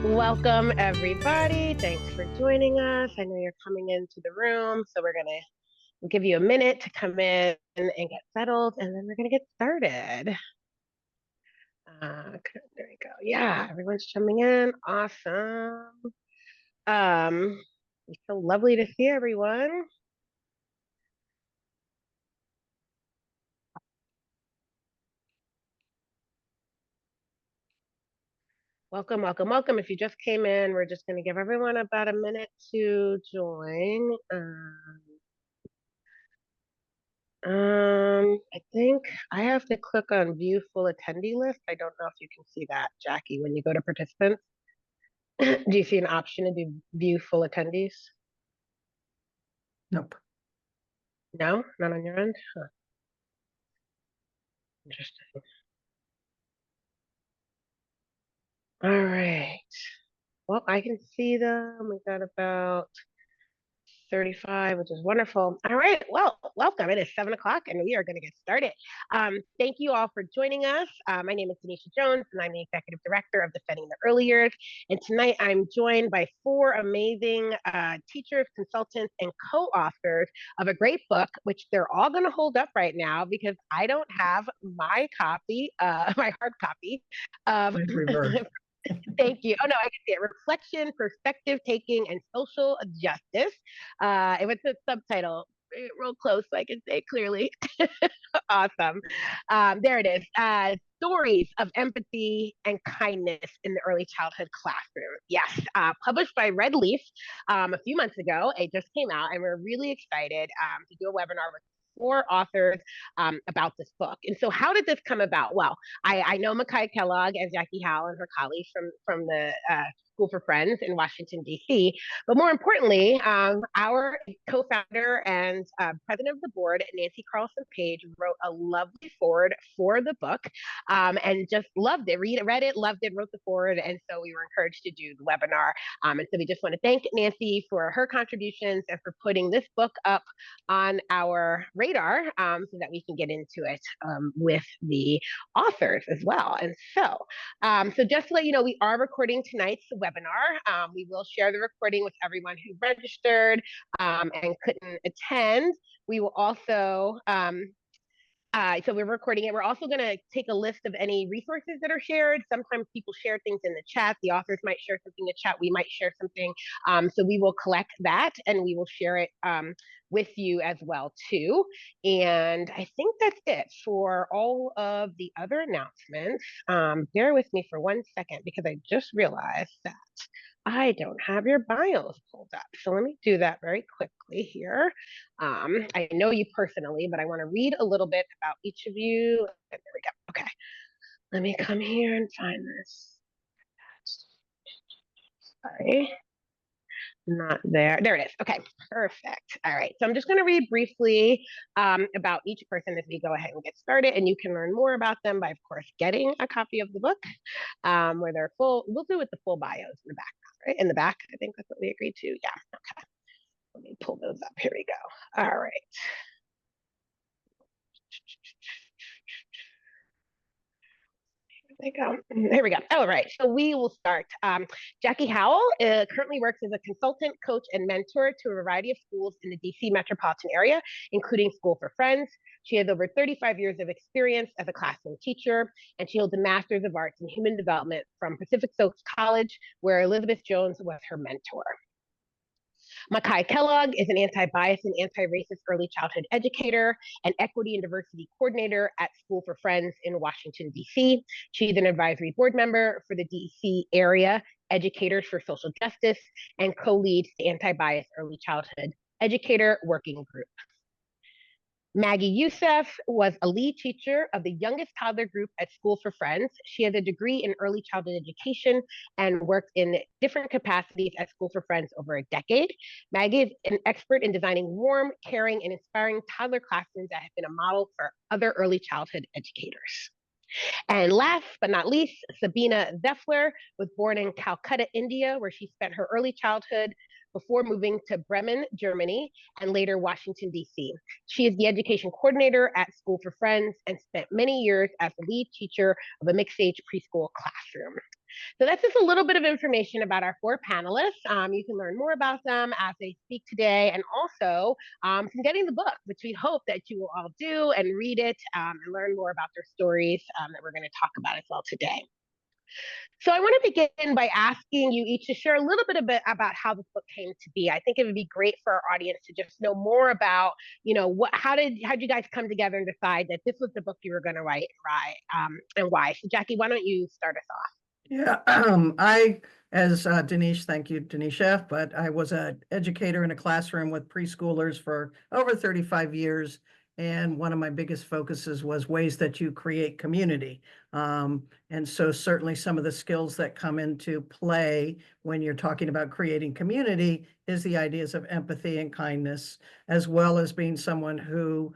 Welcome, everybody. Thanks for joining us. I know you're coming into the room, so we're going to give you a minute to come in and get settled, and then we're going to get started. There we go. Yeah, everyone's coming in. Awesome. It's so lovely to see everyone. Welcome, welcome, welcome. If you just came in, we're just going to give everyone about a minute to join. I think I have to click on view full attendee list. I don't know if you can see that, Jackie, when you go to participants. Do you see an option to do view full attendees? Nope. No, not on your end? Huh. Interesting. All right. Well, I can see them. We got about 35, which is wonderful. All right. Well, welcome. It is 7 o'clock and we are going to get started. Thank you all for joining us. My name is Denisha Jones and I'm the Executive Director of Defending the Early Years. And tonight I'm joined by four amazing teachers, consultants, and co-authors of a great book, which they're all going to hold up right now because I don't have my copy, my hard copy of Thank you. Oh no, I can see it. Reflection, perspective taking, and social justice. It was the subtitle real close so I can say clearly. Awesome. There it is. Stories of empathy and kindness in the early childhood classroom. Yes, published by Red Leaf a few months ago. It just came out, and we're really excited to do a webinar with four authors about this book. And so, how did this come about? Well, I know Makai Kellogg and Jackie Howell and her colleagues from the School for Friends in Washington, D.C. But more importantly, our co-founder and president of the board, Nancy Carlson Page, wrote a lovely foreword for the book and just loved it. Read it, loved it, wrote the foreword. And so we were encouraged to do the webinar. And so we just want to thank Nancy for her contributions and for putting this book up on our radar so that we can get into it with the authors as well. And so just to let you know, we are recording tonight's webinar. We will share the recording with everyone who registered and couldn't attend. We will also so we're recording it. We're also going to take a list of any resources that are shared. Sometimes people share things in the chat. The authors might share something in the chat. We might share something. So we will collect that and we will share it with you as well too. And I think that's it for all of the other announcements. Bear with me for 1 second because I just realized that I don't have your bios pulled up. So let me do that very quickly here. I know you personally, but I want to read a little bit about each of you. There we go. Okay. Let me come here and find this. Sorry. Not there. There it is. Okay, perfect. All right. So I'm just going to read briefly about each person as we go ahead and get started. And you can learn more about them by, of course, getting a copy of the book where they're full. We'll do with the full bios in the back, right? In the back, I think that's what we agreed to. Yeah. Okay. Let me pull those up. Here we go. All right. Here we go. All right. So we will start. Jackie Howell currently works as a consultant, coach, and mentor to a variety of schools in the DC metropolitan area, including School for Friends. She has over 35 years of experience as a classroom teacher, and she holds a Master's of Arts in Human Development from Pacific Coast College, where Elizabeth Jones was her mentor. Makai Kellogg is an anti-bias and anti-racist early childhood educator and equity and diversity coordinator at School for Friends in Washington, D.C. She's an advisory board member for the D.C. area Educators for Social Justice and co-leads the Anti-Bias Early Childhood Educator Working Group. Maggie Youssef was a lead teacher of the youngest toddler group at School for Friends. She has a degree in early childhood education and worked in different capacities at School for Friends over a decade. Maggie is an expert in designing warm, caring, and inspiring toddler classrooms that have been a model for other early childhood educators. And last but not least, Sabina Zeffler was born in Calcutta, India, where she spent her early childhood before moving to Bremen, Germany, and later Washington, D.C. She is the education coordinator at School for Friends and spent many years as the lead teacher of a mixed age preschool classroom. So that's just a little bit of information about our four panelists. You can learn more about them as they speak today, and also from getting the book, which we hope that you will all do and read it and learn more about their stories that we're going to talk about as well today. So I want to begin by asking you each to share a little bit about how this book came to be. I think it would be great for our audience to just know more about, how did you guys come together and decide that this was the book you were going to write, and why? So Jackie, why don't you start us off? Yeah, as Denise, thank you, Denisha, but I was an educator in a classroom with preschoolers for over 35 years. And one of my biggest focuses was ways that you create community. And so certainly some of the skills that come into play when you're talking about creating community is the ideas of empathy and kindness, as well as being someone who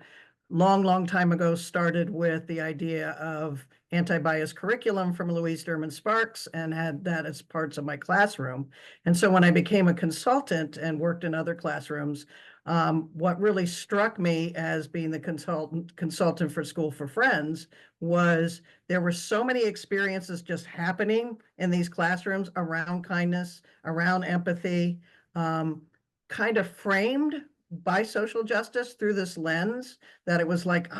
long time ago started with the idea of anti-bias curriculum from Louise Derman Sparks and had that as parts of my classroom. And so when I became a consultant and worked in other classrooms, what really struck me as being the consultant for School for Friends was there were so many experiences just happening in these classrooms around kindness, around empathy, kind of framed by social justice through this lens that it was like,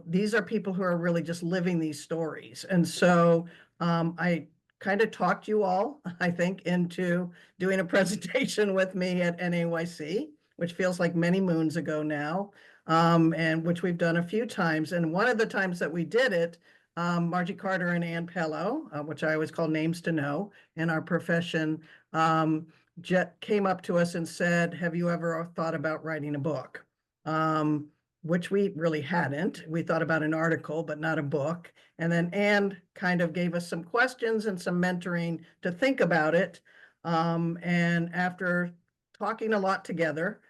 these are people who are really just living these stories. And so I kind of talked you all, I think, into doing a presentation with me at NAYC, which feels like many moons ago now, and which we've done a few times. And one of the times that we did it, Margie Carter and Ann Pello, which I always call names to know in our profession, Jet came up to us and said, have you ever thought about writing a book? Which we really hadn't. We thought about an article, but not a book. And then Anne kind of gave us some questions and some mentoring to think about it. And after talking a lot together,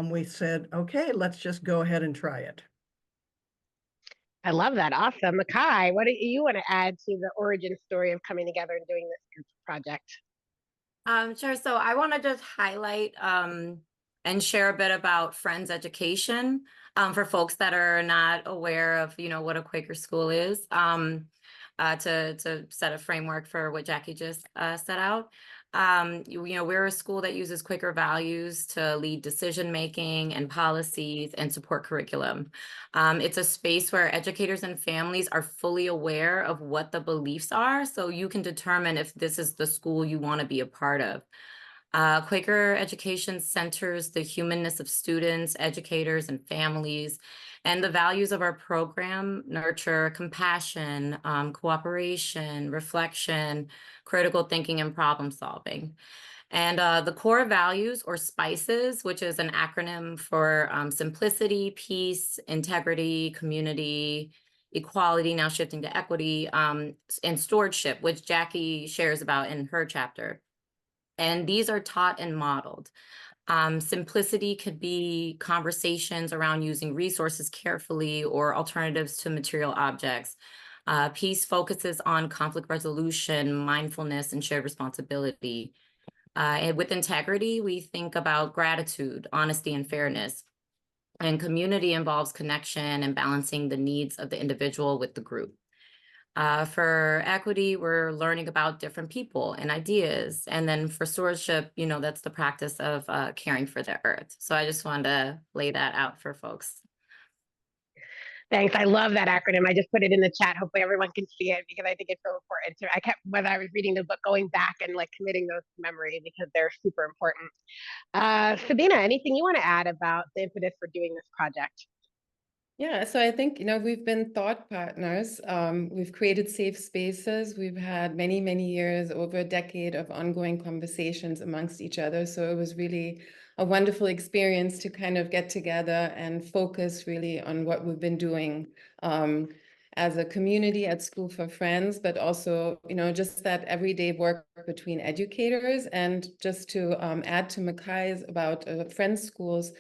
we said, okay, let's just go ahead and try it. I love that. Awesome. Makai, what do you want to add to the origin story of coming together and doing this group project? Sure. So I want to just highlight and share a bit about Friends Education for folks that are not aware of, what a Quaker school is, to set a framework for what Jackie just set out. We're a school that uses Quaker values to lead decision making and policies and support curriculum. It's a space where educators and families are fully aware of what the beliefs are, so you can determine if this is the school you want to be a part of. Quaker education centers the humanness of students, educators, and families, and the values of our program nurture compassion, cooperation, reflection, critical thinking, and problem solving. And the core values, or SPICES, which is an acronym for simplicity, peace, integrity, community, equality, now shifting to equity, and stewardship, which Jackie shares about in her chapter. And these are taught and modeled. Simplicity could be conversations around using resources carefully or alternatives to material objects. Peace focuses on conflict resolution, mindfulness, and shared responsibility. And with integrity, we think about gratitude, honesty, and fairness. And community involves connection and balancing the needs of the individual with the group. For equity, we're learning about different people and ideas. And then for stewardship, that's the practice of caring for the earth. So I just wanted to lay that out for folks. Thanks. I love that acronym. I just put it in the chat. Hopefully everyone can see it because I think it's so important. I kept, when I was reading the book, going back and like committing those to memory because they're super important. Sabina, anything you want to add about the impetus for doing this project? Yeah, so I think, we've been thought partners. We've created safe spaces. We've had many years, over a decade of ongoing conversations amongst each other. So it was really a wonderful experience to kind of get together and focus really on what we've been doing as a community at School for Friends, but also, just that everyday work between educators. And just to add to Makai's about Friends schools,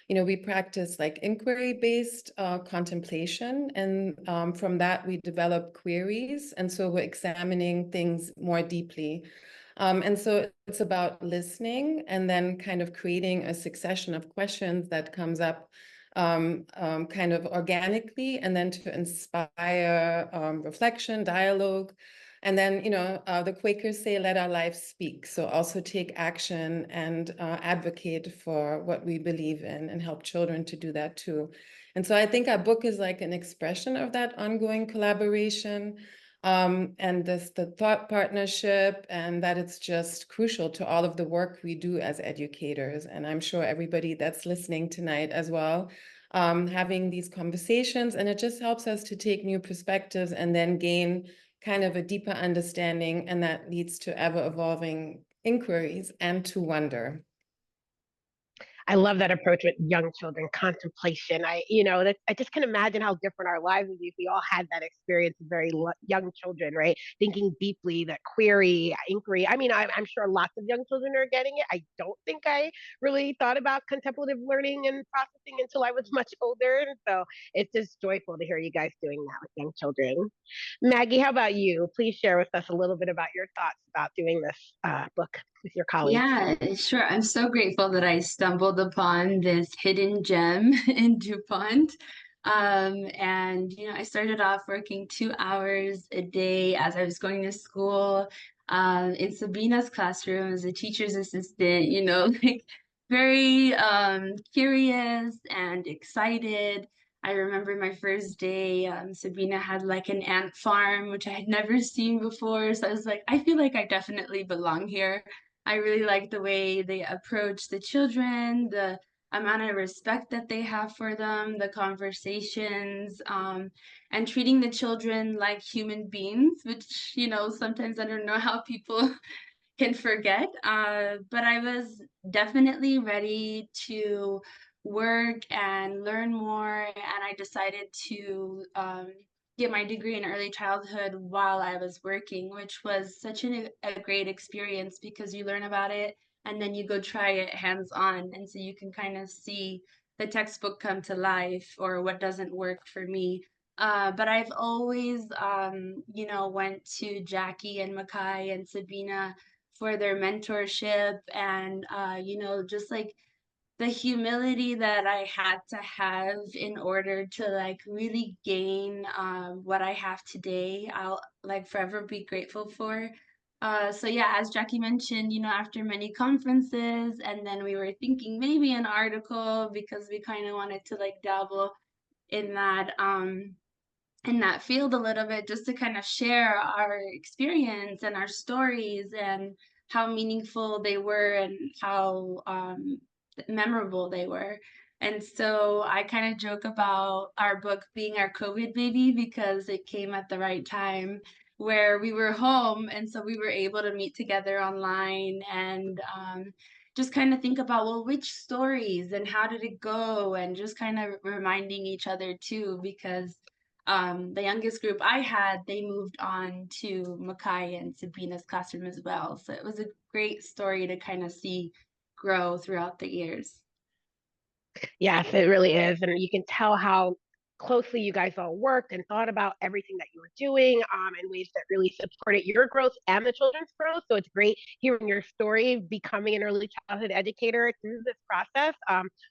we practice like inquiry-based contemplation, and from that we develop queries, and so we're examining things more deeply. And so it's about listening and then kind of creating a succession of questions that comes up kind of organically, and then to inspire reflection, dialogue. And then, the Quakers say, let our lives speak. So also take action and advocate for what we believe in and help children to do that too. And so I think our book is like an expression of that ongoing collaboration, and the thought partnership, and that it's just crucial to all of the work we do as educators. And I'm sure everybody that's listening tonight as well, having these conversations, and it just helps us to take new perspectives and then gain kind of a deeper understanding, and that leads to ever evolving inquiries and to wonder. I love that approach with young children, contemplation. I just can imagine how different our lives would be if we all had that experience of very young children, right? Thinking deeply, that query, inquiry. I mean, I'm sure lots of young children are getting it. I don't think I really thought about contemplative learning and processing until I was much older. And so it's just joyful to hear you guys doing that with young children. Maggie, how about you? Please share with us a little bit about your thoughts about doing this book with your colleagues. Yeah, sure. I'm so grateful that I stumbled upon this hidden gem in DuPont. I started off working 2 hours a day as I was going to school, in Sabina's classroom as a teacher's assistant, like very curious and excited. I remember my first day, Sabina had like an ant farm, which I had never seen before. So I was like, I feel like I definitely belong here. I really like the way they approach the children, the amount of respect that they have for them, the conversations, and treating the children like human beings, which, sometimes I don't know how people can forget. But I was definitely ready to work and learn more, and I decided to get my degree in early childhood while I was working, which was such a great experience because you learn about it and then you go try it hands on, and so you can kind of see the textbook come to life or what doesn't work for me. But I've always, went to Jackie and Makai and Sabina for their mentorship, and just like the humility that I had to have in order to like really gain what I have today, I'll like forever be grateful for. So yeah, as Jackie mentioned, after many conferences, and then we were thinking maybe an article because we kind of wanted to like dabble in that field a little bit, just to kind of share our experience and our stories and how meaningful they were and how memorable they were. And so I kind of joke about our book being our COVID baby because it came at the right time where we were home. And so we were able to meet together online and just kind of think about, well, which stories and how did it go? And just kind of reminding each other too, because the youngest group I had, they moved on to Makai and Sabina's classroom as well. So it was a great story to kind of see grow throughout the years. Yes, it really is. And you can tell how closely you guys all worked and thought about everything that you were doing in ways that really supported your growth and the children's growth. So it's great hearing your story, becoming an early childhood educator through this process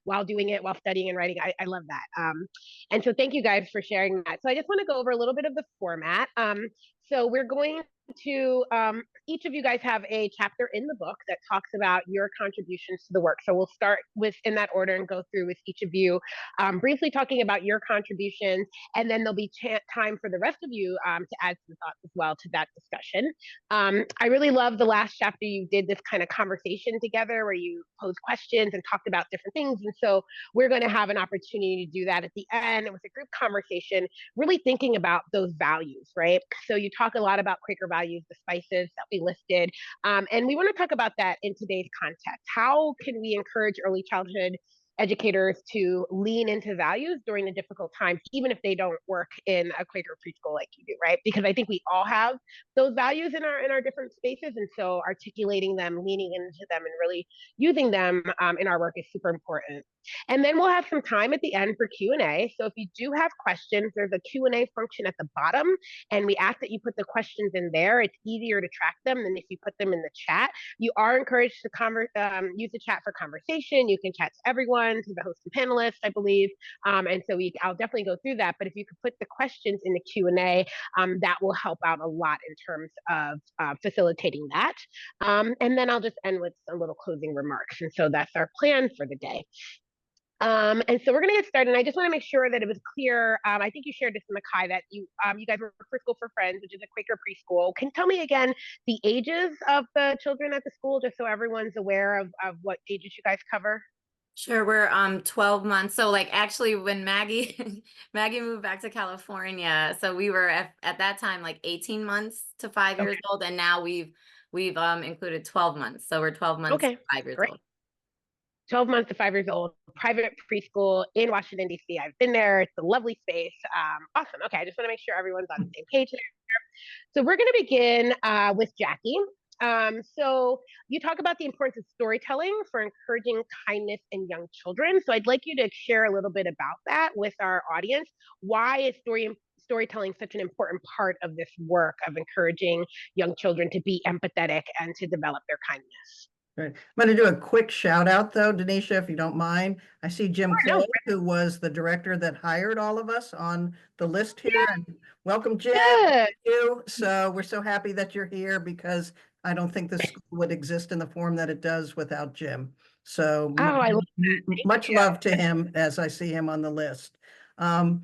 while doing it, while studying and writing. I love that. And so thank you guys for sharing that. So I just want to go over a little bit of the format. So we're going to each of you guys have a chapter in the book that talks about your contributions to the work. So we'll start with in that order and go through with each of you, briefly talking about your contributions, and then there'll be time for the rest of you to add some thoughts as well to that discussion. I really love the last chapter. You did this kind of conversation together where you posed questions and talked about different things. And so we're going to have an opportunity to do that at the end with a group conversation, really thinking about those values, right? So you talk a lot about Quaker values, the spices that we listed. And we want to talk about that in today's context. How can we encourage early childhood educators to lean into values during the difficult times, even if they don't work in a Quaker preschool like you do, right? Because I think we all have those values in our different spaces, and so articulating them, leaning into them, and really using them in our work is super important. And then we'll have some time at the end for Q&A. So if you do have questions, there's a Q&A function at the bottom, and we ask that you put the questions in there. It's easier to track them than if you put them in the chat. You are encouraged to use the chat for conversation. You can chat to everyone, to the host and panelists, I believe. And so I'll definitely go through that. But if you could put the questions in the Q&A, that will help out a lot in terms of facilitating that. And then I'll just end with a little closing remarks. And so that's our plan for the day. And so we're going to get started. And I just want to make sure that it was clear. I think you shared this in the Kai that you guys were for School for Friends, which is a Quaker preschool. Can you tell me again the ages of the children at the school, just so everyone's aware of what ages you guys cover? Sure, we're 12 months. So like actually when Maggie Maggie moved back to California, so we were at that time like 18 months to 5 years old, and now we've included 12 months. So we're 12 months to 5 years old. 12 months to 5 years old, private preschool in Washington, D.C. I've been there. It's a lovely space. Awesome. Okay, I just want to make sure everyone's on the same page there. So we're going to begin with Jackie. So you talk about the importance of storytelling for encouraging kindness in young children. So I'd like you to share a little bit about that with our audience. Why is storytelling such an important part of this work of encouraging young children to be empathetic and to develop their kindness? Right. I'm going to do a quick shout out though, Denisha, if you don't mind. I see Jim Clay, who was the director that hired all of us on the list here. And welcome, Jim. Thank you. So we're so happy that you're here because I don't think this school would exist in the form that it does without Jim. So much love to him as I see him on the list. Awesome.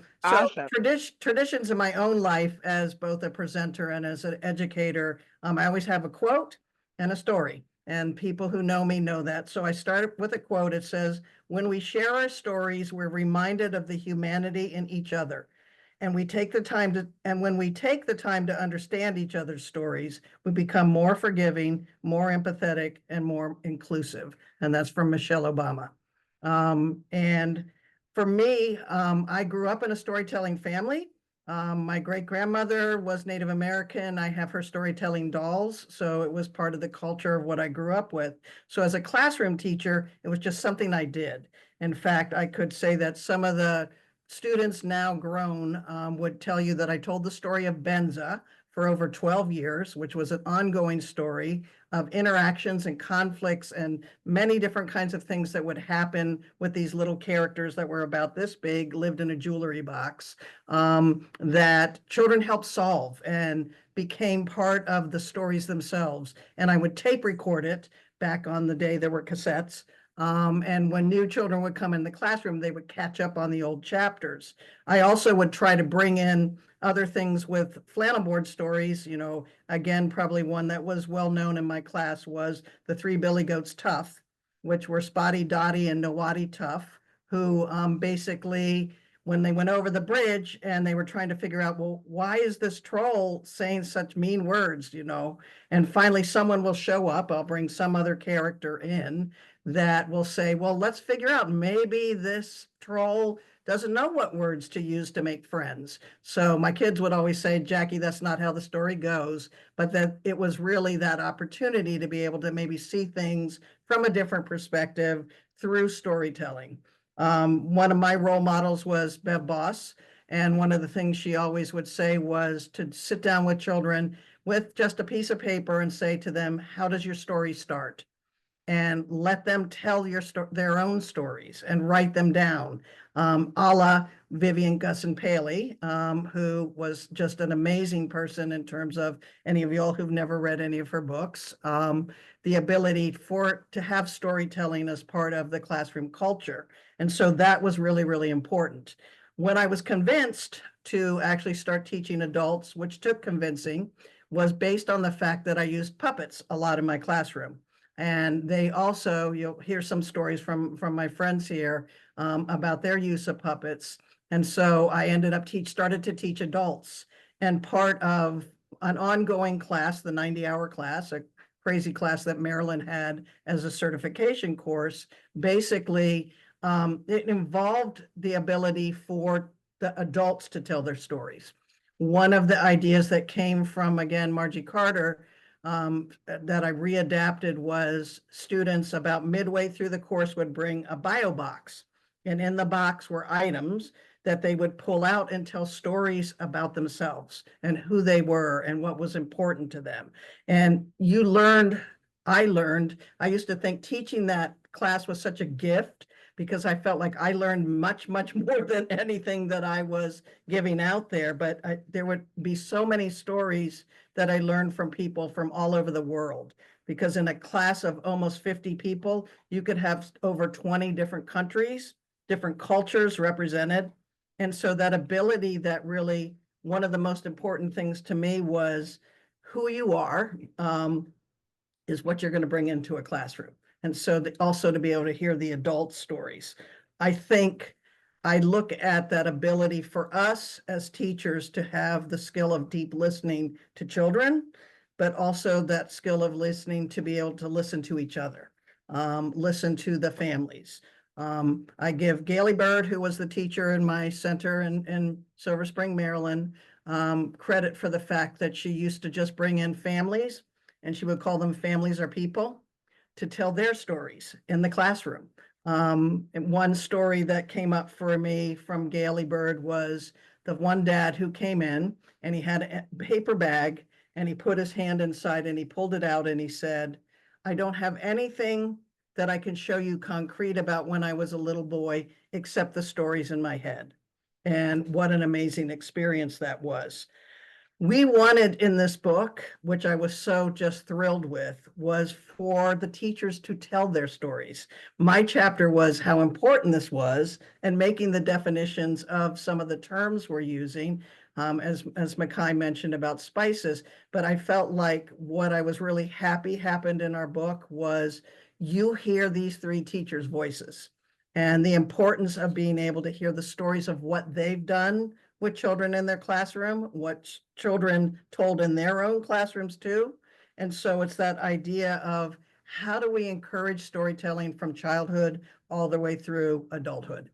Traditions in my own life as both a presenter and as an educator, I always have a quote and a story. And people who know me know that. So I started with a quote. It says, "When we share our stories, we're reminded of the humanity in each other. And when we take the time to understand each other's stories, we become more forgiving, more empathetic, and more inclusive." And that's from Michelle Obama. And for me, I grew up in a storytelling family. My great-grandmother was Native American. I have her storytelling dolls, so it was part of the culture of what I grew up with. So as a classroom teacher, it was just something I did. In fact, I could say that some of the students now grown would tell you that I told the story of Benza for over 12 years, which was an ongoing story of interactions and conflicts and many different kinds of things that would happen with these little characters that were about this big, lived in a jewelry box, that children helped solve and became part of the stories themselves. And I would tape record it back on the day there were cassettes. And when new children would come in the classroom, they would catch up on the old chapters. I also would try to bring in other things with flannel board stories. You know, again, probably one that was well known in my class was the Three Billy Goats Tough, which were Spotty, Dotty, and Nowati Tough, who basically, when they went over the bridge and they were trying to figure out, well, why is this troll saying such mean words, you know? And finally, someone will show up. I'll bring some other character in that will say, well, let's figure out, maybe this troll doesn't know what words to use to make friends. So my kids would always say, Jackie, that's not how the story goes, but that it was really that opportunity to be able to maybe see things from a different perspective through storytelling. One of my role models was Bev Boss, and one of the things she always would say was to sit down with children with just a piece of paper and say to them, how does your story start? And let them tell their own stories and write them down, a la Vivian Gusson Paley, who was just an amazing person in terms of any of y'all who've never read any of her books, the ability to have storytelling as part of the classroom culture. And so that was really, really important. When I was convinced to actually start teaching adults, which took convincing, was based on the fact that I used puppets a lot in my classroom. And they also, you'll hear some stories from my friends here about their use of puppets. And so I ended up started to teach adults. And part of an ongoing class, the 90-hour class, a crazy class that Maryland had as a certification course, basically it involved the ability for the adults to tell their stories. One of the ideas that came from, again, Margie Carter, that I readapted was students about midway through the course would bring a bio box. And in the box were items that they would pull out and tell stories about themselves and who they were and what was important to them. And I used to think teaching that class was such a gift because I felt like I learned much, much more than anything that I was giving out there. But there would be so many stories that I learned from people from all over the world. Because in a class of almost 50 people, you could have over 20 different countries, different cultures represented. And so that ability, that really, one of the most important things to me was who you are, is what you're going to bring into a classroom. And so also to be able to hear the adult stories. I think I look at that ability for us as teachers to have the skill of deep listening to children, but also that skill of listening to be able to listen to each other, listen to the families. I give Gailey Bird, who was the teacher in my center in Silver Spring, Maryland, credit for the fact that she used to just bring in families, and she would call them families or people, to tell their stories in the classroom. And one story that came up for me from Gailey Bird was the one dad who came in and he had a paper bag and he put his hand inside and he pulled it out and he said, "I don't have anything that I can show you concrete about when I was a little boy, except the stories in my head." And what an amazing experience that was. We wanted in this book, which I was so just thrilled with, was for the teachers to tell their stories. My chapter was how important this was and making the definitions of some of the terms we're using, as Makai mentioned about spices. But I felt like what I was really happy happened in our book was you hear these three teachers' voices and the importance of being able to hear the stories of what they've done with children in their classroom, what children told in their own classrooms too. And so it's that idea of how do we encourage storytelling from childhood all the way through adulthood?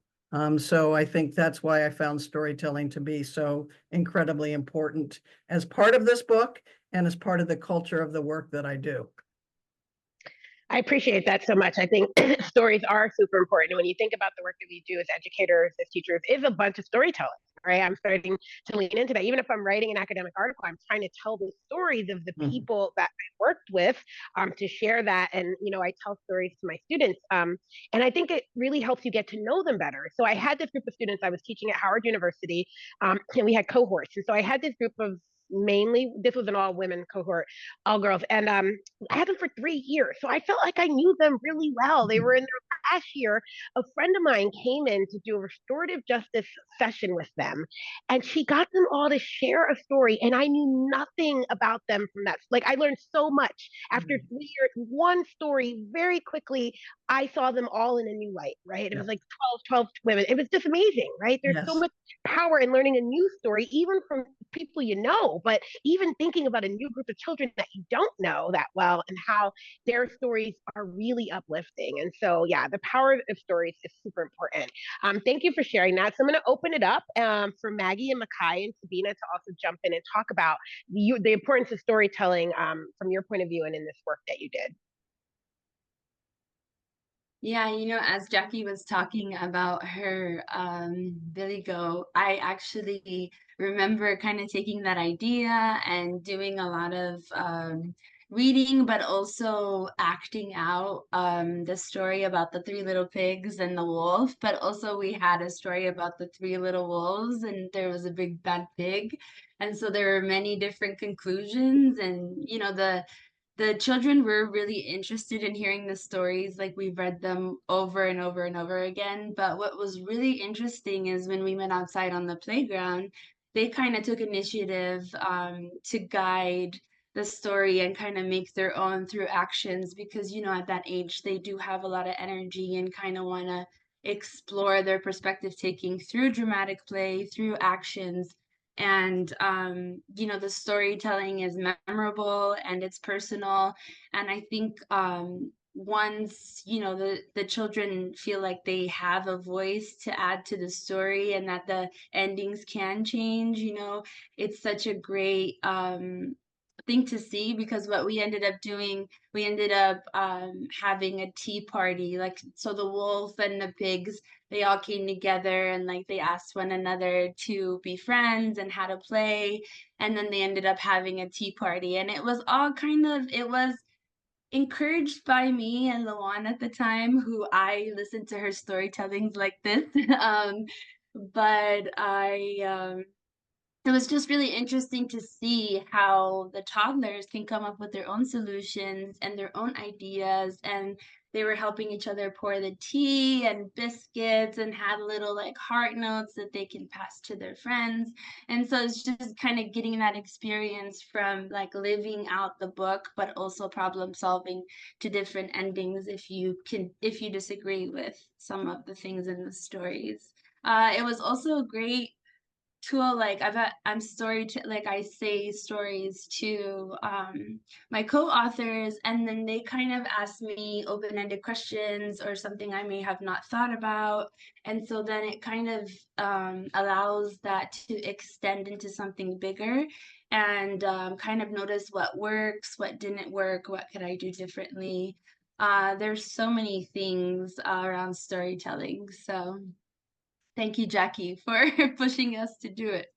So I think that's why I found storytelling to be so incredibly important as part of this book and as part of the culture of the work that I do. I appreciate that so much. I think stories are super important. When you think about the work that we do as educators, as teachers, is a bunch of storytelling, right? I'm starting to lean into that. Even if I'm writing an academic article, I'm trying to tell the stories of the people that I worked with, to share that. And, I tell stories to my students. And I think it really helps you get to know them better. So I had this group of students, I was teaching at Howard University, and we had cohorts. And so I had this group of mainly, this was an all women cohort, all girls. And I had them for 3 years. So I felt like I knew them really well. They were in their last year. A friend of mine came in to do a restorative justice session with them. And she got them all to share a story. And I knew nothing about them from that. Like I learned so much. After 3 years, one story, very quickly, I saw them all in a new light, right? It was like 12 women. It was just amazing, right? There's so much power in learning a new story, even from people you know, but even thinking about a new group of children that you don't know that well and how their stories are really uplifting. And so, yeah, the power of stories is super important. Thank you for sharing that. So I'm going to open it up for Maggie and Makai and Sabina to also jump in and talk about the importance of storytelling from your point of view and in this work that you did. Yeah, as Jackie was talking about her Billy Goat, I actually remember kind of taking that idea and doing a lot of reading, but also acting out the story about the three little pigs and the wolf. But also we had a story about the three little wolves, and there was a big bad pig. And so there were many different conclusions, and the children were really interested in hearing the stories. Like we've read them over and over and over again. But what was really interesting is when we went outside on the playground, they kind of took initiative to guide the story and kind of make their own through actions, because at that age they do have a lot of energy and kind of want to explore their perspective taking through dramatic play, through actions. And the storytelling is memorable and it's personal. And I think once, you know, the children feel like they have a voice to add to the story and that the endings can change, you know, it's such a great thing to see, because what we ended up doing, we ended up having a tea party. Like, so the wolf and the pigs, they all came together and like they asked one another to be friends and how to play, and then they ended up having a tea party, and it was all kind of, it was encouraged by me and Lawan at the time, who I listened to her storytellings like this. But it was just really interesting to see how the toddlers can come up with their own solutions and their own ideas, and they were helping each other pour the tea and biscuits and had little like heart notes that they can pass to their friends. And so it's just kind of getting that experience from like living out the book, but also problem solving to different endings if you disagree with some of the things in the stories. It was also a great tool. Like I'm like I say stories to my co-authors, and then they kind of ask me open-ended questions or something I may have not thought about, and so then it kind of allows that to extend into something bigger, and kind of notice what works, what didn't work, what could I do differently. There's so many things around storytelling, so thank you, Jackie, for pushing us to do it.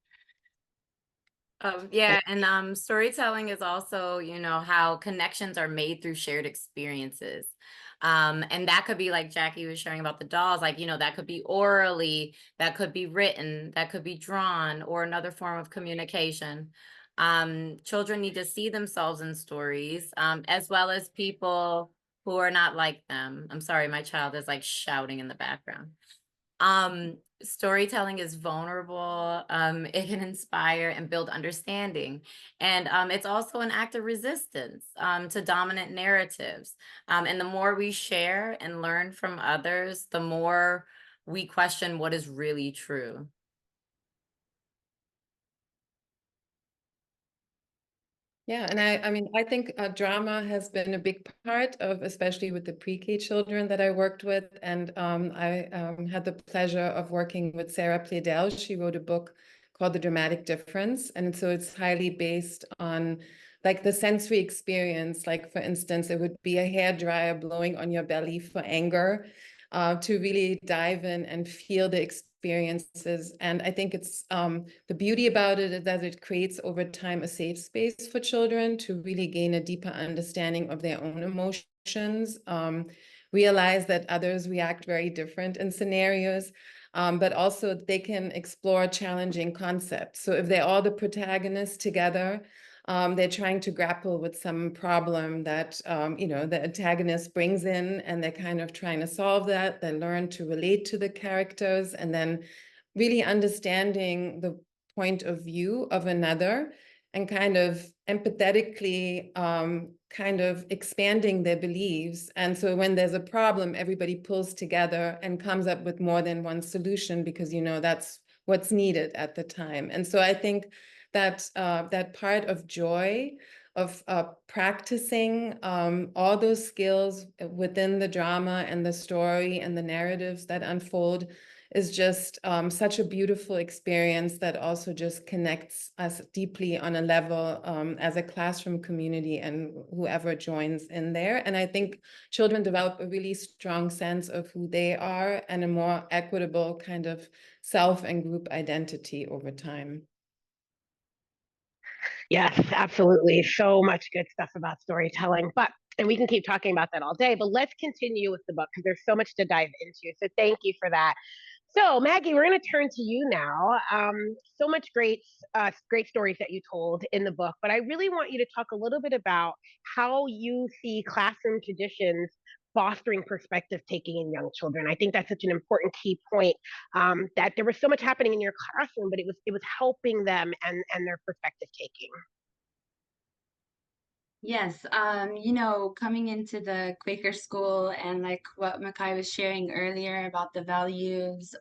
Yeah, and storytelling is also, you know, how connections are made through shared experiences. And that could be like Jackie was sharing about the dolls, like, you know, that could be orally, that could be written, that could be drawn, or another form of communication. Children need to see themselves in stories, as well as people who are not like them. I'm sorry, my child is like shouting in the background. Storytelling is vulnerable. It can inspire and build understanding. And it's also an act of resistance to dominant narratives. And the more we share and learn from others, the more we question what is really true. Yeah, and I mean, I think drama has been a big part of, especially with the pre-K children that I worked with. And I had the pleasure of working with Sarah Pladel. She wrote a book called The Dramatic Difference. And so it's highly based on like the sensory experience. Like, for instance, it would be a hair dryer blowing on your belly for anger, to really dive in and feel the experiences. And I think it's the beauty about it is that it creates over time a safe space for children to really gain a deeper understanding of their own emotions, realize that others react very different in scenarios, but also they can explore challenging concepts. So if they're all the protagonists together, they're trying to grapple with some problem that, you know, the antagonist brings in, and they're kind of trying to solve that. They learn to relate to the characters, and then really understanding the point of view of another, and kind of empathetically kind of expanding their beliefs. And so when there's a problem, everybody pulls together and comes up with more than one solution, because, you know, that's what's needed at the time. And so I think that that part of joy of practicing all those skills within the drama and the story and the narratives that unfold is just such a beautiful experience that also just connects us deeply on a level as a classroom community and whoever joins in there. And I think children develop a really strong sense of who they are and a more equitable kind of self and group identity over time. Yes, absolutely. So much good stuff about storytelling. And we can keep talking about that all day, but let's continue with the book because there's so much to dive into. So thank you for that. So Maggie, we're going to turn to you now. So much great stories that you told in the book, but I really want you to talk a little bit about how you see classroom traditions fostering perspective taking in young children. I think that's such an important key point, that there was so much happening in your classroom, but it was helping them and their perspective taking. Yes, you know, coming into the Quaker school and like what Makai was sharing earlier about the values,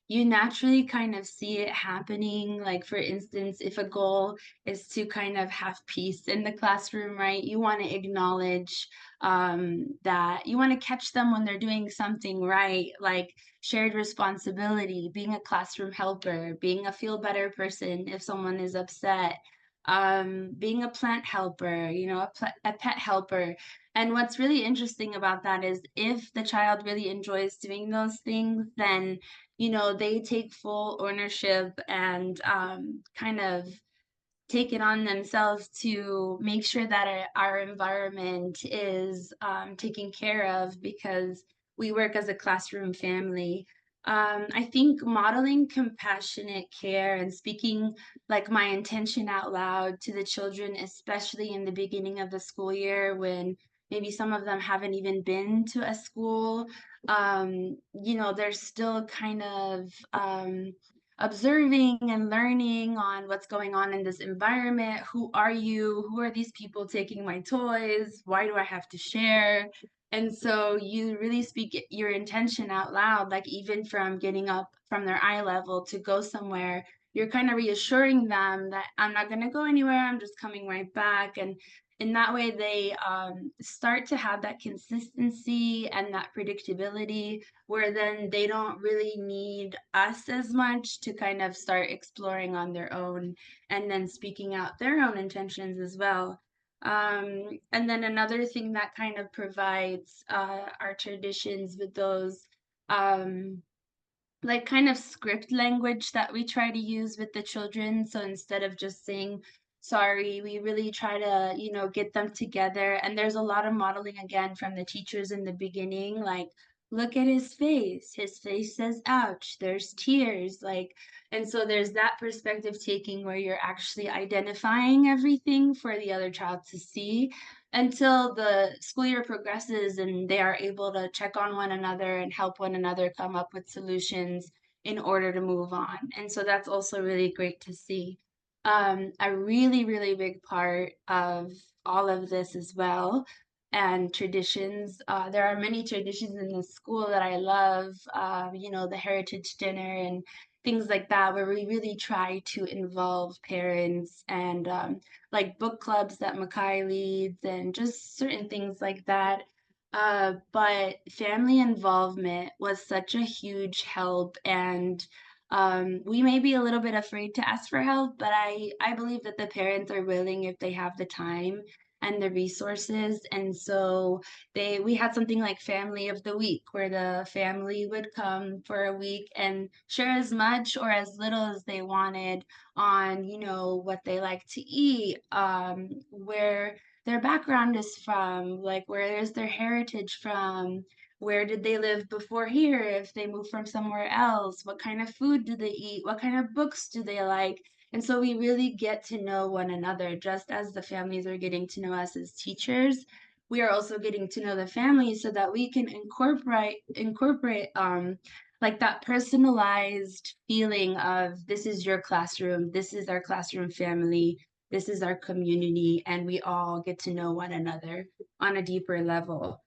you naturally kind of see it happening. Like, for instance, if a goal is to kind of have peace in the classroom, right? You want to acknowledge that you want to catch them when they're doing something right, like shared responsibility, being a classroom helper, being a feel better person if someone is upset, being a plant helper, you know, a pet helper. And what's really interesting about that is if the child really enjoys doing those things, then, you know, they take full ownership and kind of take it on themselves to make sure that our environment is taken care of, because we work as a classroom family. I think modeling compassionate care and speaking like my intention out loud to the children, especially in the beginning of the school year when maybe some of them haven't even been to a school, you know, they're still kind of observing and learning on what's going on in this environment. Who are you? Who are these people taking my toys? Why do I have to share? And so you really speak your intention out loud, like even from getting up from their eye level to go somewhere, you're kind of reassuring them that I'm not going to go anywhere. I'm just coming right back. And in that way, they start to have that consistency and that predictability, where then they don't really need us as much to kind of start exploring on their own and then speaking out their own intentions as well. And then another thing that kind of provides our traditions with those like kind of script language that we try to use with the children. So instead of just saying sorry, we really try to, you know, get them together. And there's a lot of modeling again from the teachers in the beginning, like, look at his face. His face says ouch. There's tears. Like, and so there's that perspective taking where you're actually identifying everything for the other child to see, until the school year progresses and they are able to check on one another and help one another come up with solutions in order to move on. And so that's also really great to see. A really, really big part of all of this as well, and traditions. There are many traditions in the school that I love, you know, the heritage dinner and things like that, where we really try to involve parents, and like book clubs that Makai leads and just certain things like that. But family involvement was such a huge help, and we may be a little bit afraid to ask for help, but I believe that the parents are willing if they have the time and the resources. And so we had something like family of the week, where the family would come for a week and share as much or as little as they wanted on, you know, what they like to eat, where their background is from, like where is their heritage from, where did they live before here if they moved from somewhere else, what kind of food do they eat, what kind of books do they like. And so we really get to know one another, just as the families are getting to know us as teachers. We are also getting to know the families so that we can incorporate like that personalized feeling of, this is your classroom, this is our classroom family, this is our community, and we all get to know one another on a deeper level.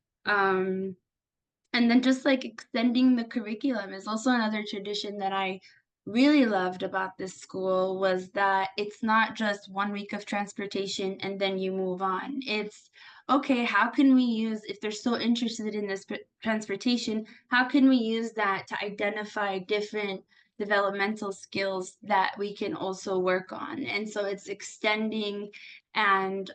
And then just like extending the curriculum is also another tradition that I really loved about this school, was that it's not just 1 week of transportation and then you move on. It's okay, how can we use, if they're so interested in this transportation, how can we use that to identify different developmental skills that we can also work on? And so it's extending, and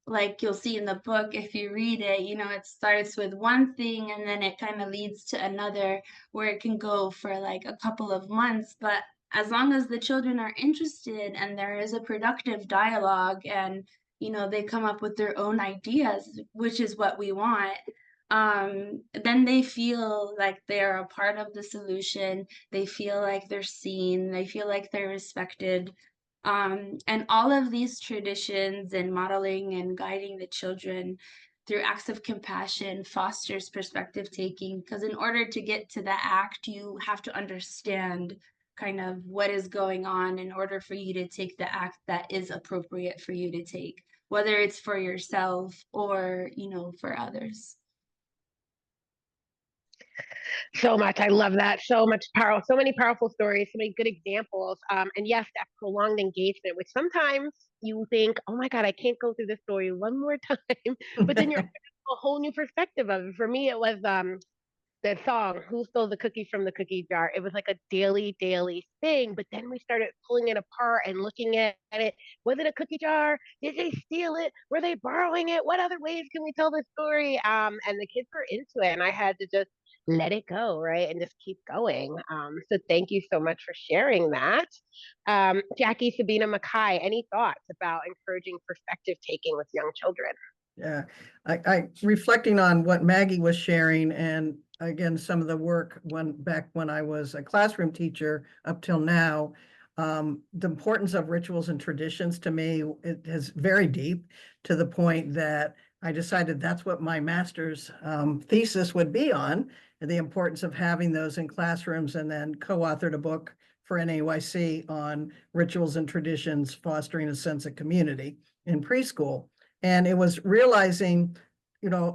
like you'll see in the book, if you read it, you know, it starts with one thing and then it kind of leads to another, where it can go for like a couple of months. But as long as the children are interested and there is a productive dialogue, and you know, they come up with their own ideas, which is what we want, then they feel like they're a part of the solution. They feel like they're seen, they feel like they're respected. And all of these traditions and modeling and guiding the children through acts of compassion fosters perspective taking, because in order to get to the act, you have to understand kind of what is going on in order for you to take the act that is appropriate for you to take, whether it's for yourself or, you know, for others. So much. I love that. So much power. So many powerful stories. So many good examples. And yes, that prolonged engagement, which sometimes you think, "Oh my God, I can't go through this story one more time," but then you're a whole new perspective of it. For me, it was that song, "Who Stole the Cookie from the Cookie Jar?" It was like a daily thing. But then we started pulling it apart and looking at it. Was it a cookie jar? Did they steal it? Were they borrowing it? What other ways can we tell this story? And the kids were into it, and I had to just let it go, right, and just keep going. So thank you so much for sharing that. Jackie, Sabina, Makai, any thoughts about encouraging perspective taking with young children? Yeah, I reflecting on what Maggie was sharing, and again, some of the work back when I was a classroom teacher up till now, the importance of rituals and traditions to me, it is very deep, to the point that I decided that's what my master's thesis would be on, the importance of having those in classrooms, and then co-authored a book for NAYC on rituals and traditions, fostering a sense of community in preschool. And it was realizing,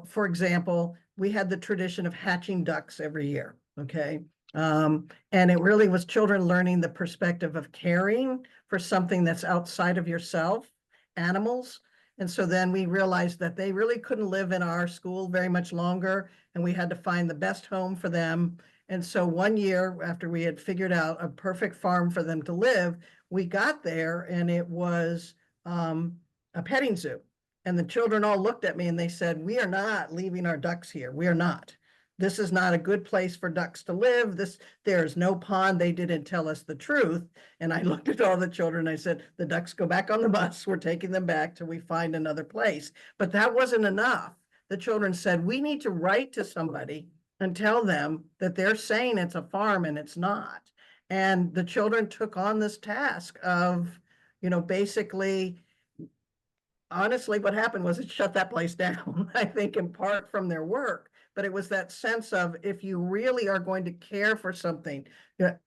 for example, we had the tradition of hatching ducks every year, okay? And it really was children learning the perspective of caring for something that's outside of yourself, animals. And so then we realized that they really couldn't live in our school very much longer, and we had to find the best home for them. And so one year, after we had figured out a perfect farm for them to live, we got there, and it was a petting zoo. And the children all looked at me and they said, "We are not leaving our ducks here. We are not. This is not a good place for ducks to live. There's no pond." They didn't tell us the truth. And I looked at all the children. I said, "The ducks go back on the bus. We're taking them back till we find another place." But that wasn't enough. The children said, "We need to write to somebody and tell them that they're saying it's a farm and it's not." And the children took on this task of, basically, honestly, what happened was it shut that place down, I think, in part from their work. But it was that sense of, if you really are going to care for something,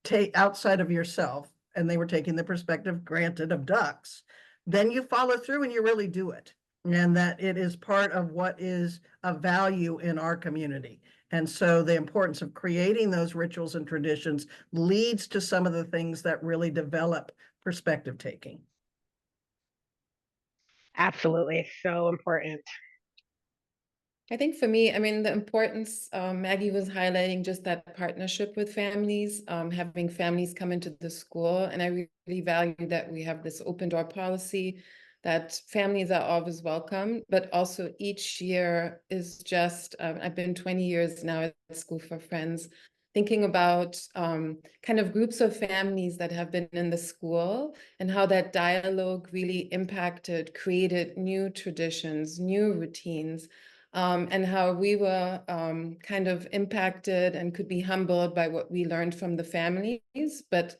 take outside of yourself, and they were taking the perspective, granted, of ducks, then you follow through and you really do it. And that it is part of what is a value in our community. And so the importance of creating those rituals and traditions leads to some of the things that really develop perspective taking. Absolutely, so important. I think for me, I mean, the importance, Maggie was highlighting just that partnership with families, having families come into the school. And I really value that we have this open door policy, that families are always welcome, but also each year is just, I've been 20 years now at School for Friends, thinking about kind of groups of families that have been in the school and how that dialogue really impacted, created new traditions, new routines. And how we were kind of impacted and could be humbled by what we learned from the families, but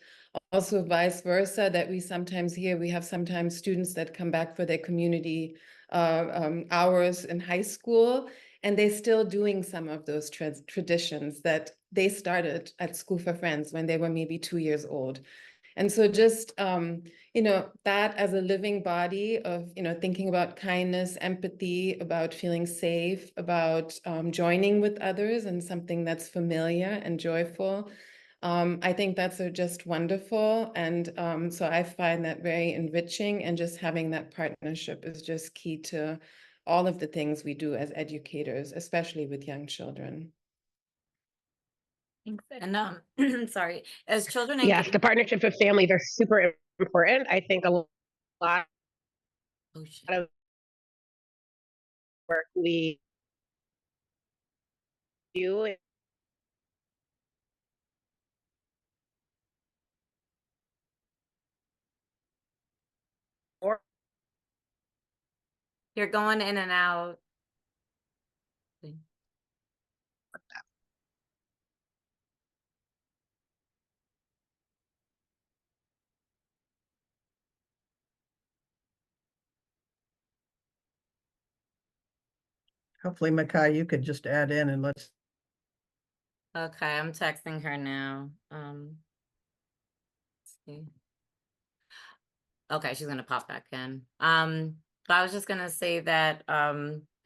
also vice versa, that we sometimes hear, we have sometimes students that come back for their community hours in high school, and they're still doing some of those traditions that they started at School for Friends when they were maybe 2 years old. And so just, that as a living body of, thinking about kindness, empathy, about feeling safe, about joining with others and something that's familiar and joyful. I think that's just wonderful. And so I find that very enriching, and just having that partnership is just key to all of the things we do as educators, especially with young children. Thanks. And sorry, as children Yes, engage. the partnerships with families are super important. I think a lot Oh shit. of work we do or You're going in and out. Hopefully, Makai, you could just add in and let's. Okay, I'm texting her now. Let's see. Okay, she's gonna pop back in. But I was just gonna say that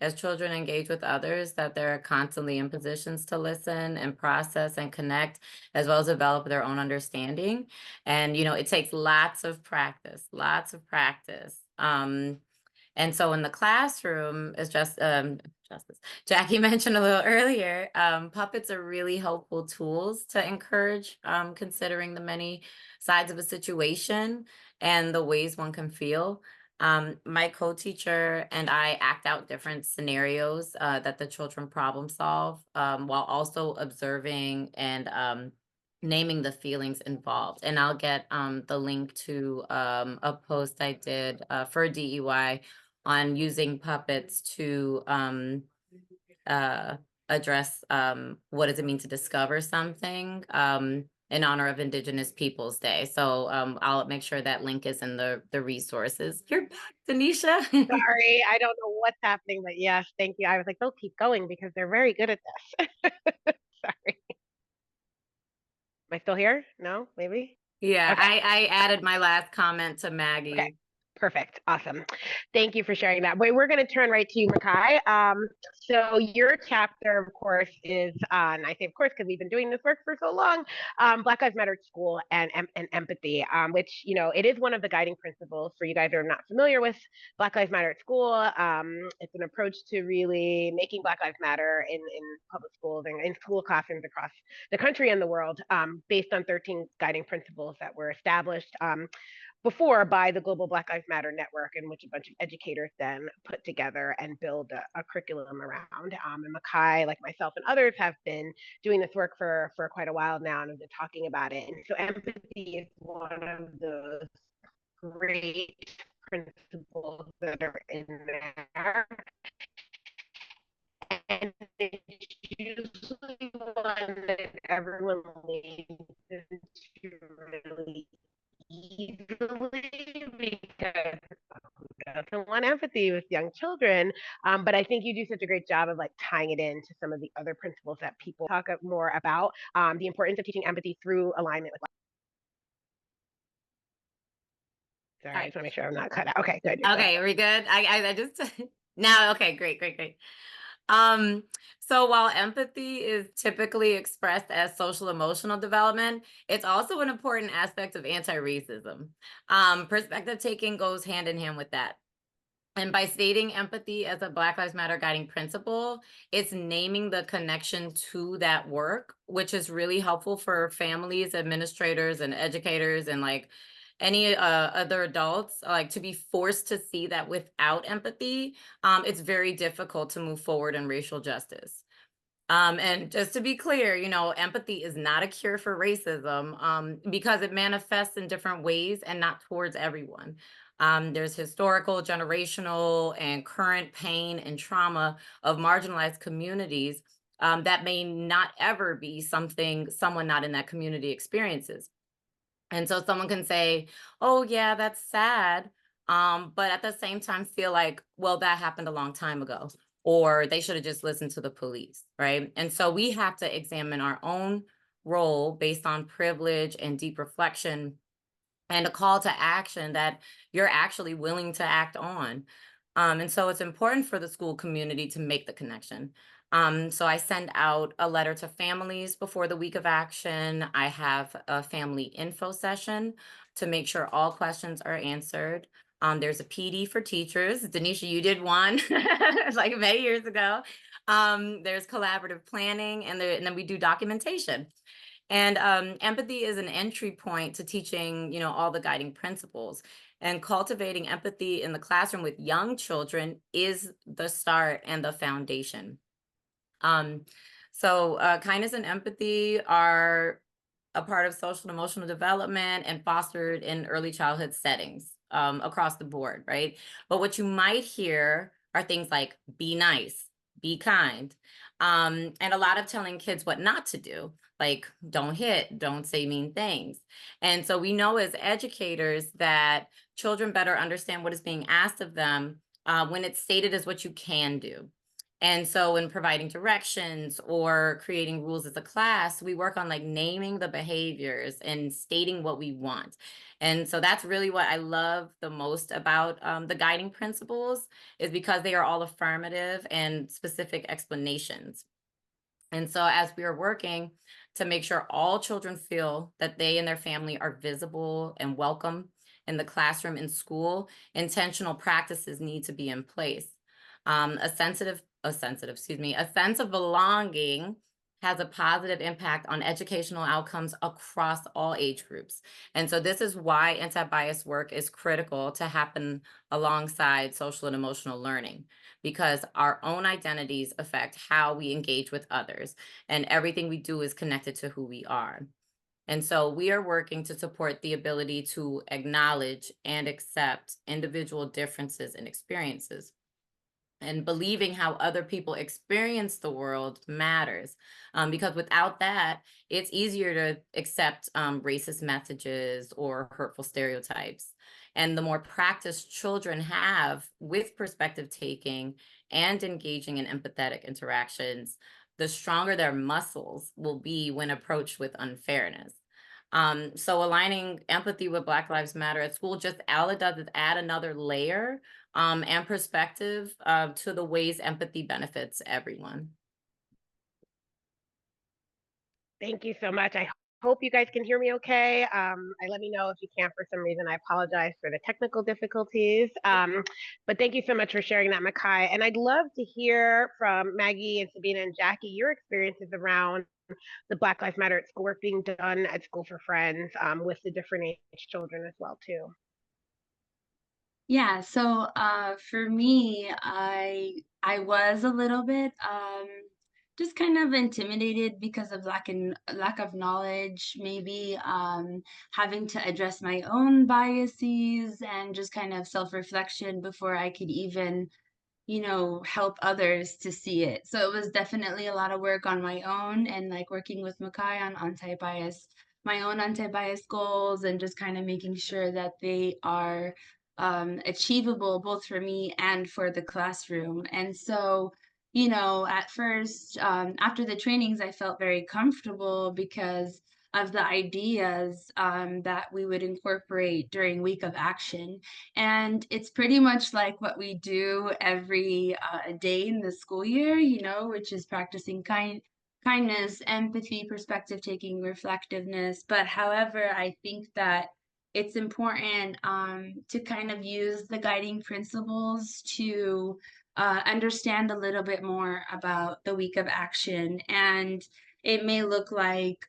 as children engage with others, that they're constantly in positions to listen and process and connect, as well as develop their own understanding. And, it takes lots of practice, lots of practice. And so in the classroom, as Jackie mentioned a little earlier, puppets are really helpful tools to encourage considering the many sides of a situation and the ways one can feel. My co-teacher and I act out different scenarios that the children problem solve while also observing and naming the feelings involved. And I'll get the link to a post I did for DEY on using puppets to address what does it mean to discover something in honor of Indigenous Peoples Day. So I'll make sure that link is in the resources. You're back, Denisha. Sorry, I don't know what's happening, but yes, thank you. I was like, they'll keep going because they're very good at this. Sorry. Am I still here? No, maybe? Yeah, Okay. I added my last comment to Maggie. Okay. Perfect. Awesome. Thank you for sharing that. Wait, we're going to turn right to you, Makai. So your chapter, of course, is and I say of course because we've been doing this work for so long. Black Lives Matter at School and empathy, which it is one of the guiding principles for you guys who are not familiar with Black Lives Matter at School. It's an approach to really making Black Lives Matter in public schools and in school classrooms across the country and the world, based on 13 guiding principles that were established. Before by the Global Black Lives Matter Network, in which a bunch of educators then put together and build a curriculum around. And Makai, like myself and others, have been doing this work for quite a while now and have been talking about it. And so empathy is one of those great principles that are in there. And it's usually one that everyone leans into really easily because who doesn't want empathy with young children? But I think you do such a great job of like tying it into some of the other principles that people talk more about. The importance of teaching empathy through alignment with. Sorry, I just want to make sure I'm not cut out. Okay, good. Okay, are we good? I just now. Okay, great. So while empathy is typically expressed as social emotional development, it's also an important aspect of anti-racism. Perspective taking goes hand in hand with that. And by stating empathy as a Black Lives Matter guiding principle, it's naming the connection to that work, which is really helpful for families, administrators, and educators, and like any other adults, like to be forced to see that without empathy, it's very difficult to move forward in racial justice. And just to be clear, empathy is not a cure for racism because it manifests in different ways and not towards everyone. There's historical, generational, and current pain and trauma of marginalized communities that may not ever be something someone not in that community experiences. And so someone can say, oh, yeah, that's sad. But at the same time, feel like, well, that happened a long time ago, or they should have just listened to the police, right? And so we have to examine our own role based on privilege and deep reflection and a call to action that you're actually willing to act on. And so it's important for the school community to make the connection. So I send out a letter to families before the week of action. I have a family info session to make sure all questions are answered. There's a PD for teachers. Denisha, you did one like many years ago. There's collaborative planning, and then we do documentation. And empathy is an entry point to teaching, all the guiding principles. And cultivating empathy in the classroom with young children is the start and the foundation. So kindness and empathy are a part of social and emotional development and fostered in early childhood settings across the board, right? But what you might hear are things like be nice, be kind, and a lot of telling kids what not to do, like don't hit, don't say mean things. And so we know as educators that children better understand what is being asked of them when it's stated as what you can do. And so in providing directions or creating rules as a class, we work on like naming the behaviors and stating what we want. And so that's really what I love the most about the guiding principles, is because they are all affirmative and specific explanations. And so as we are working to make sure all children feel that they and their family are visible and welcome in the classroom and school, intentional practices need to be in place. A sense of belonging has a positive impact on educational outcomes across all age groups. And so this is why anti-bias work is critical to happen alongside social and emotional learning, because our own identities affect how we engage with others, and everything we do is connected to who we are. And so we are working to support the ability to acknowledge and accept individual differences and experiences. And believing how other people experience the world matters, because without that, it's easier to accept racist messages or hurtful stereotypes. And the more practice children have with perspective taking and engaging in empathetic interactions, the stronger their muscles will be when approached with unfairness. So aligning empathy with Black Lives Matter at school, just all it does is add another layer and perspective to the ways empathy benefits everyone. Thank you so much. I hope you guys can hear me okay. Let me know if you can't for some reason. I apologize for the technical difficulties. But thank you so much for sharing that, Makai. And I'd love to hear from Maggie and Sabina and Jackie, your experiences around the Black Lives Matter at school work being done at School for Friends with the different age children as well, too. Yeah, so for me, I was a little bit just kind of intimidated because of lack of knowledge, maybe having to address my own biases and just kind of self-reflection before I could even, help others to see it. So it was definitely a lot of work on my own and like working with Makai on my own anti-bias goals, and just kind of making sure that they are achievable both for me and for the classroom. And so, at first, after the trainings, I felt very comfortable because of the ideas that we would incorporate during Week of Action. And it's pretty much like what we do every day in the school year, which is practicing kindness, empathy, perspective taking, reflectiveness. But however, I think that it's important to kind of use the guiding principles to understand a little bit more about the Week of Action. And it may look like,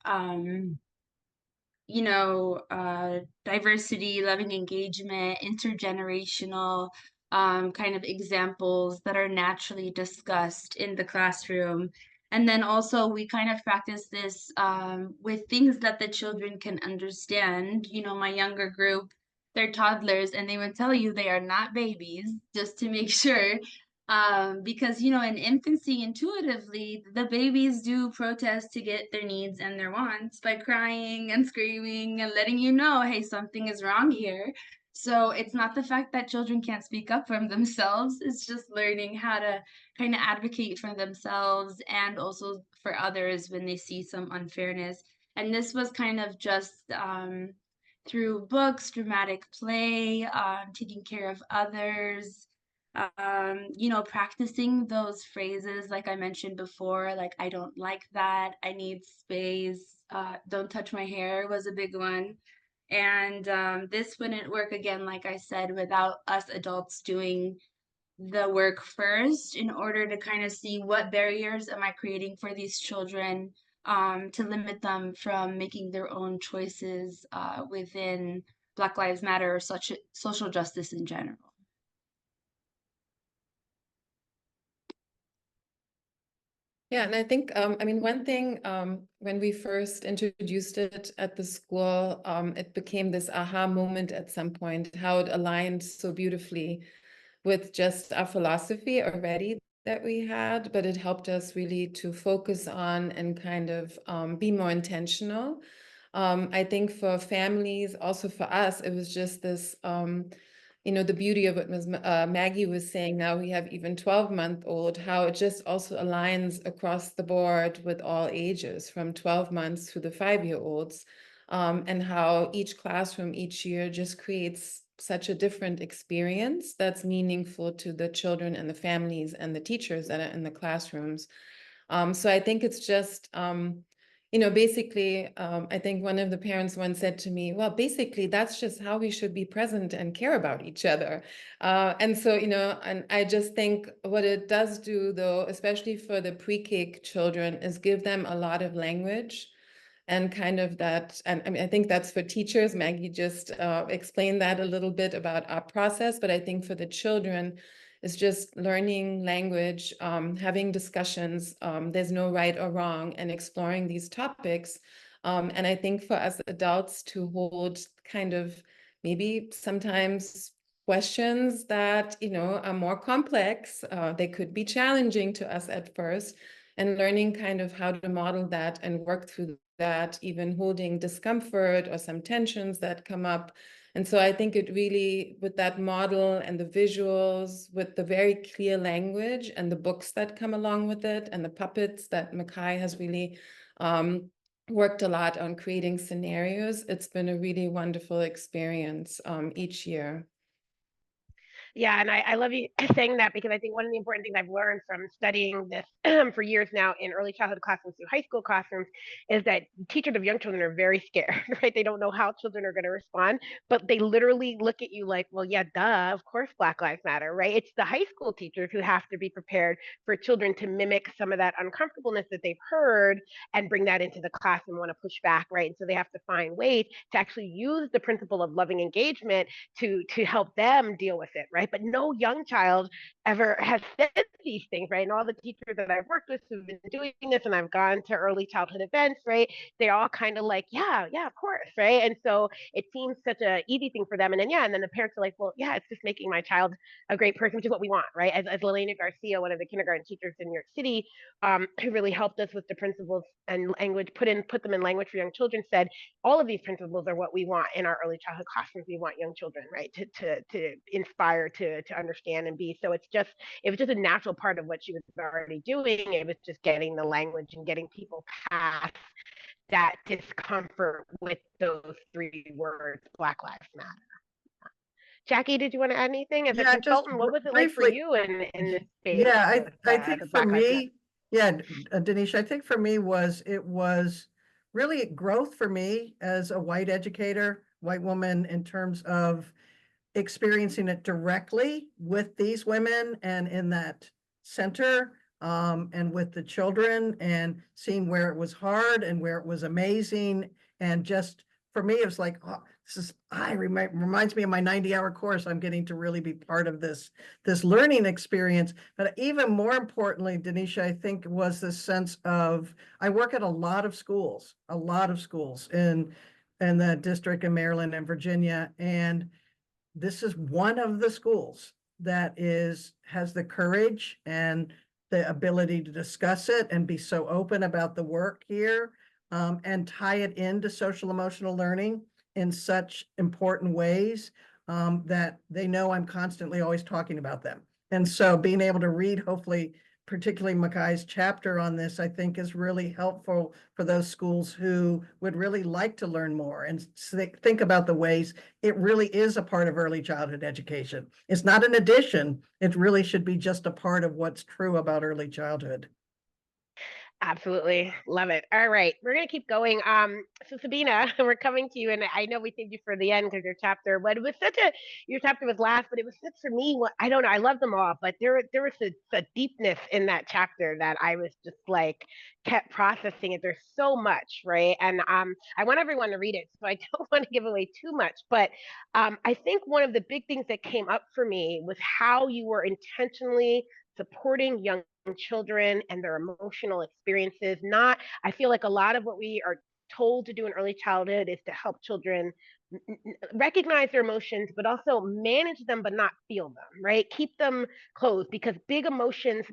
diversity, loving engagement, intergenerational kind of examples that are naturally discussed in the classroom. And then also we kind of practice this with things that the children can understand. My younger group, they're toddlers, and they would tell you they are not babies, just to make sure. Because, in infancy, intuitively, the babies do protest to get their needs and their wants by crying and screaming and letting you know, hey, something is wrong here. So it's not the fact that children can't speak up for themselves, it's just learning how to kind of advocate for themselves and also for others when they see some unfairness. And this was kind of just through books, dramatic play, taking care of others, practicing those phrases, like I mentioned before, like, I don't like that, I need space, don't touch my hair was a big one. And this wouldn't work, again, like I said, without us adults doing the work first, in order to kind of see what barriers am I creating for these children, to limit them from making their own choices within Black Lives Matter or such social justice in general. Yeah, and I think, one thing, when we first introduced it at the school, it became this aha moment at some point, how it aligned so beautifully with just our philosophy already that we had, but it helped us really to focus on and kind of be more intentional. I think for families, also for us, it was just this, the beauty of what Ms. Maggie was saying, now we have even 12-month-old, how it just also aligns across the board with all ages, from 12 months to the 5-year-olds, and how each classroom each year just creates such a different experience that's meaningful to the children and the families and the teachers that are in the classrooms. So I think it's just, basically, I think one of the parents once said to me, well, basically, that's just how we should be present and care about each other. And so, and I just think what it does do, though, especially for the pre-K children, is give them a lot of language and kind of that, and I mean, I think that's for teachers. Maggie just explained that a little bit about our process, but I think for the children, it's just learning language, having discussions. There's no right or wrong, and exploring these topics. And I think for us adults to hold kind of maybe sometimes questions that, are more complex. They could be challenging to us at first, and learning kind of how to model that and work through that, even holding discomfort or some tensions that come up. And so I think it really, with that model and the visuals, with the very clear language and the books that come along with it, and the puppets that Makai has really worked a lot on creating scenarios, it's been a really wonderful experience each year. Yeah, and I love you saying that, because I think one of the important things I've learned from studying this for years now in early childhood classrooms through high school classrooms is that teachers of young children are very scared, right? They don't know how children are going to respond, but they literally look at you like, well, yeah, duh, of course Black Lives Matter, right? It's the high school teachers who have to be prepared for children to mimic some of that uncomfortableness that they've heard and bring that into the class and want to push back, right? And so they have to find ways to actually use the principle of loving engagement to help them deal with it, right? But no young child ever has said these things, right? And all the teachers that I've worked with who've been doing this, and I've gone to early childhood events, right? They're all kind of like, yeah, of course, right? And so it seems such a easy thing for them. And then and then the parents are like, well, yeah, it's just making my child a great person, which is what we want, right? As Lelena Garcia, one of the kindergarten teachers in New York City, who really helped us with the principles and language, put them in language for young children, said all of these principles are what we want in our early childhood classrooms. We want young children, right, to inspire, to understand and be. So it was just a natural part of what she was already doing. It was just getting the language and getting people past that discomfort with those 3 words, Black Lives Matter. Jackie, did you want to add anything as a Yeah, just consultant? What was it like for briefly. you in this space Yeah, with I think the for Black Lives Matter? me, yeah, Denisha, I think for me it was really growth for me as a white educator, white woman, in terms of experiencing it directly with these women and in that center, and with the children, and seeing where it was hard and where it was amazing. And just for me, it was like, oh, reminds me of my 90-hour course. I'm getting to really be part of this learning experience. But even more importantly, Denisha, I think, was this sense of, I work at a lot of schools in the district in Maryland and Virginia, and this is one of the schools that has the courage and the ability to discuss it and be so open about the work here, and tie it into social emotional learning in such important ways, that they know I'm constantly always talking about them. And so being able to read, hopefully, particularly Makai's chapter on this, I think is really helpful for those schools who would really like to learn more and think about the ways it really is a part of early childhood education. It's not an addition. It really should be just a part of what's true about early childhood. Absolutely. Love it. All right. We're going to keep going. So Sabina, we're coming to you, and I know we saved you for the end because your chapter was last, but it was such for me, I don't know, I love them all, but there was a deepness in that chapter that I was just like, kept processing it. There's so much, right? And I want everyone to read it, so I don't want to give away too much, but I think one of the big things that came up for me was how you were intentionally supporting young children and their emotional experiences. Not, I feel like a lot of what we are told to do in early childhood is to help children recognize their emotions, but also manage them, but not feel them, right? Keep them closed, because big emotions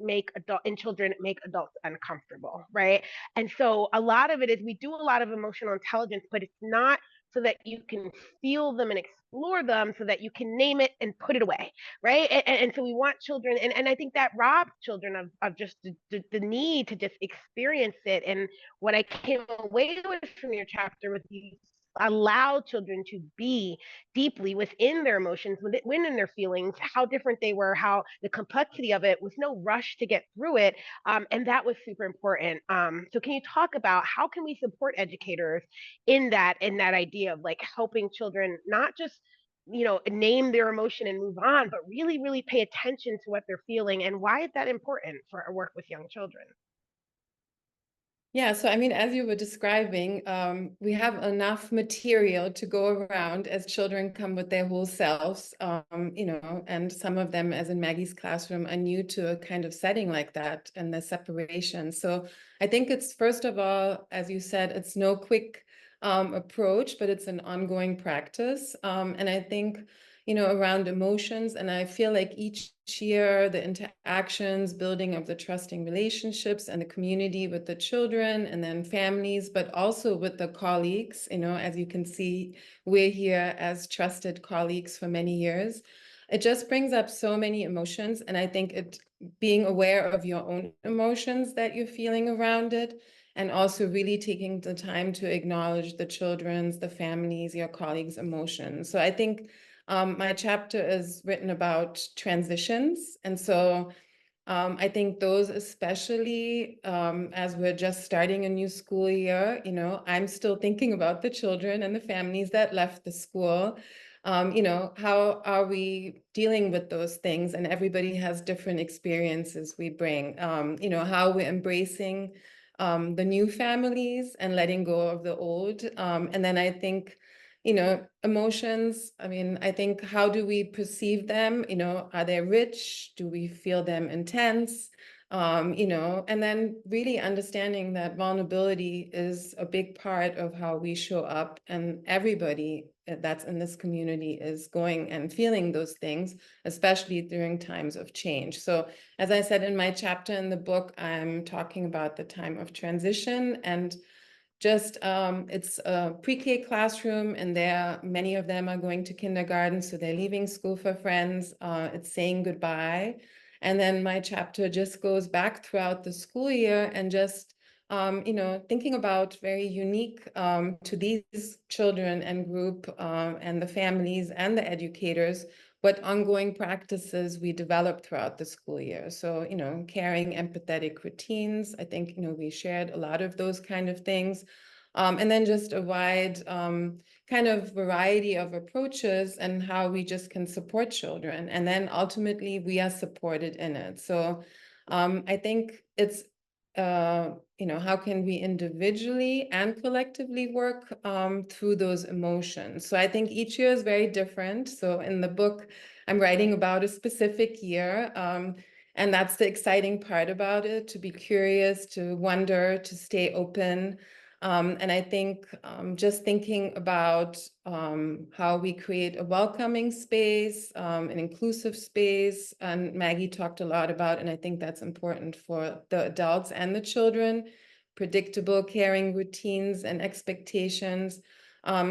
in children make adults uncomfortable, right? And so a lot of it is we do a lot of emotional intelligence, but it's not so that you can feel them and explore them so that you can name it and put it away, right? And so we want children, and I think that robs children of just the need to just experience it. And what I came away with from your chapter with you allow children to be deeply within their emotions, within their feelings, how different they were, how the complexity of it, with no rush to get through it. And that was super important. So can you talk about how can we support educators in that idea of like helping children not just name their emotion and move on, but really, really pay attention to what they're feeling, and why is that important for our work with young children? Yeah, so I mean, as you were describing, we have enough material to go around as children come with their whole selves, and some of them, as in Maggie's classroom, are new to a kind of setting like that and the separation. So I think it's, first of all, as you said, it's no quick approach, but it's an ongoing practice. And I think around emotions. And I feel like each year, the interactions, building of the trusting relationships and the community with the children and then families, but also with the colleagues, as you can see, we're here as trusted colleagues for many years. It just brings up so many emotions. And I think being aware of your own emotions that you're feeling around it, and also really taking the time to acknowledge the children's, the families, your colleagues' emotions. So I think my chapter is written about transitions. And so I think those especially, as we're just starting a new school year, I'm still thinking about the children and the families that left the school. How are we dealing with those things? And everybody has different experiences we bring. How we're embracing the new families and letting go of the old. And then I think emotions, I mean, I think, how do we perceive them? Are they rich? Do we feel them intense? And then really understanding that vulnerability is a big part of how we show up, and everybody that's in this community is going and feeling those things, especially during times of change. So as I said in my chapter in the book, I'm talking about the time of transition, and just it's a pre-K classroom, and many of them are going to kindergarten, so they're leaving school for friends. It's saying goodbye. And then my chapter just goes back throughout the school year and just thinking about very unique to these children and group and the families and the educators, what ongoing practices we develop throughout the school year. So, caring, empathetic routines. I think, we shared a lot of those kind of things. And then just a wide kind of variety of approaches and how we just can support children. And then ultimately we are supported in it. So I think it's, how can we individually and collectively work through those emotions? So I think each year is very different. So in the book, I'm writing about a specific year. And that's the exciting part about it, to be curious, to wonder, to stay open. And I think just thinking about how we create a welcoming space, an inclusive space, and Maggie talked a lot about, and I think that's important for the adults and the children, predictable caring routines and expectations.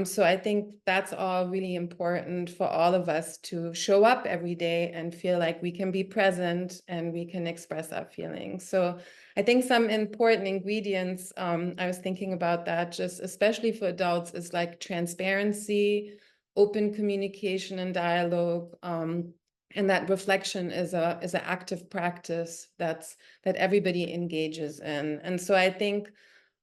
So I think that's all really important for all of us to show up every day and feel like we can be present and we can express our feelings. So I think some important ingredients, I was thinking about that, just especially for adults, is like transparency, open communication and dialogue, and that reflection is an active practice that everybody engages in. And so I think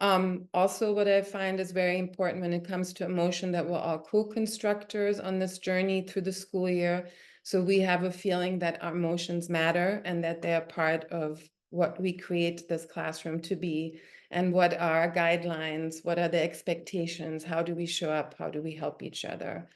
also what I find is very important when it comes to emotion, that we're all co-constructors on this journey through the school year. So we have a feeling that our emotions matter and that they're part of what we create this classroom to be, and what are our guidelines, what are the expectations, how do we show up, how do we help each other.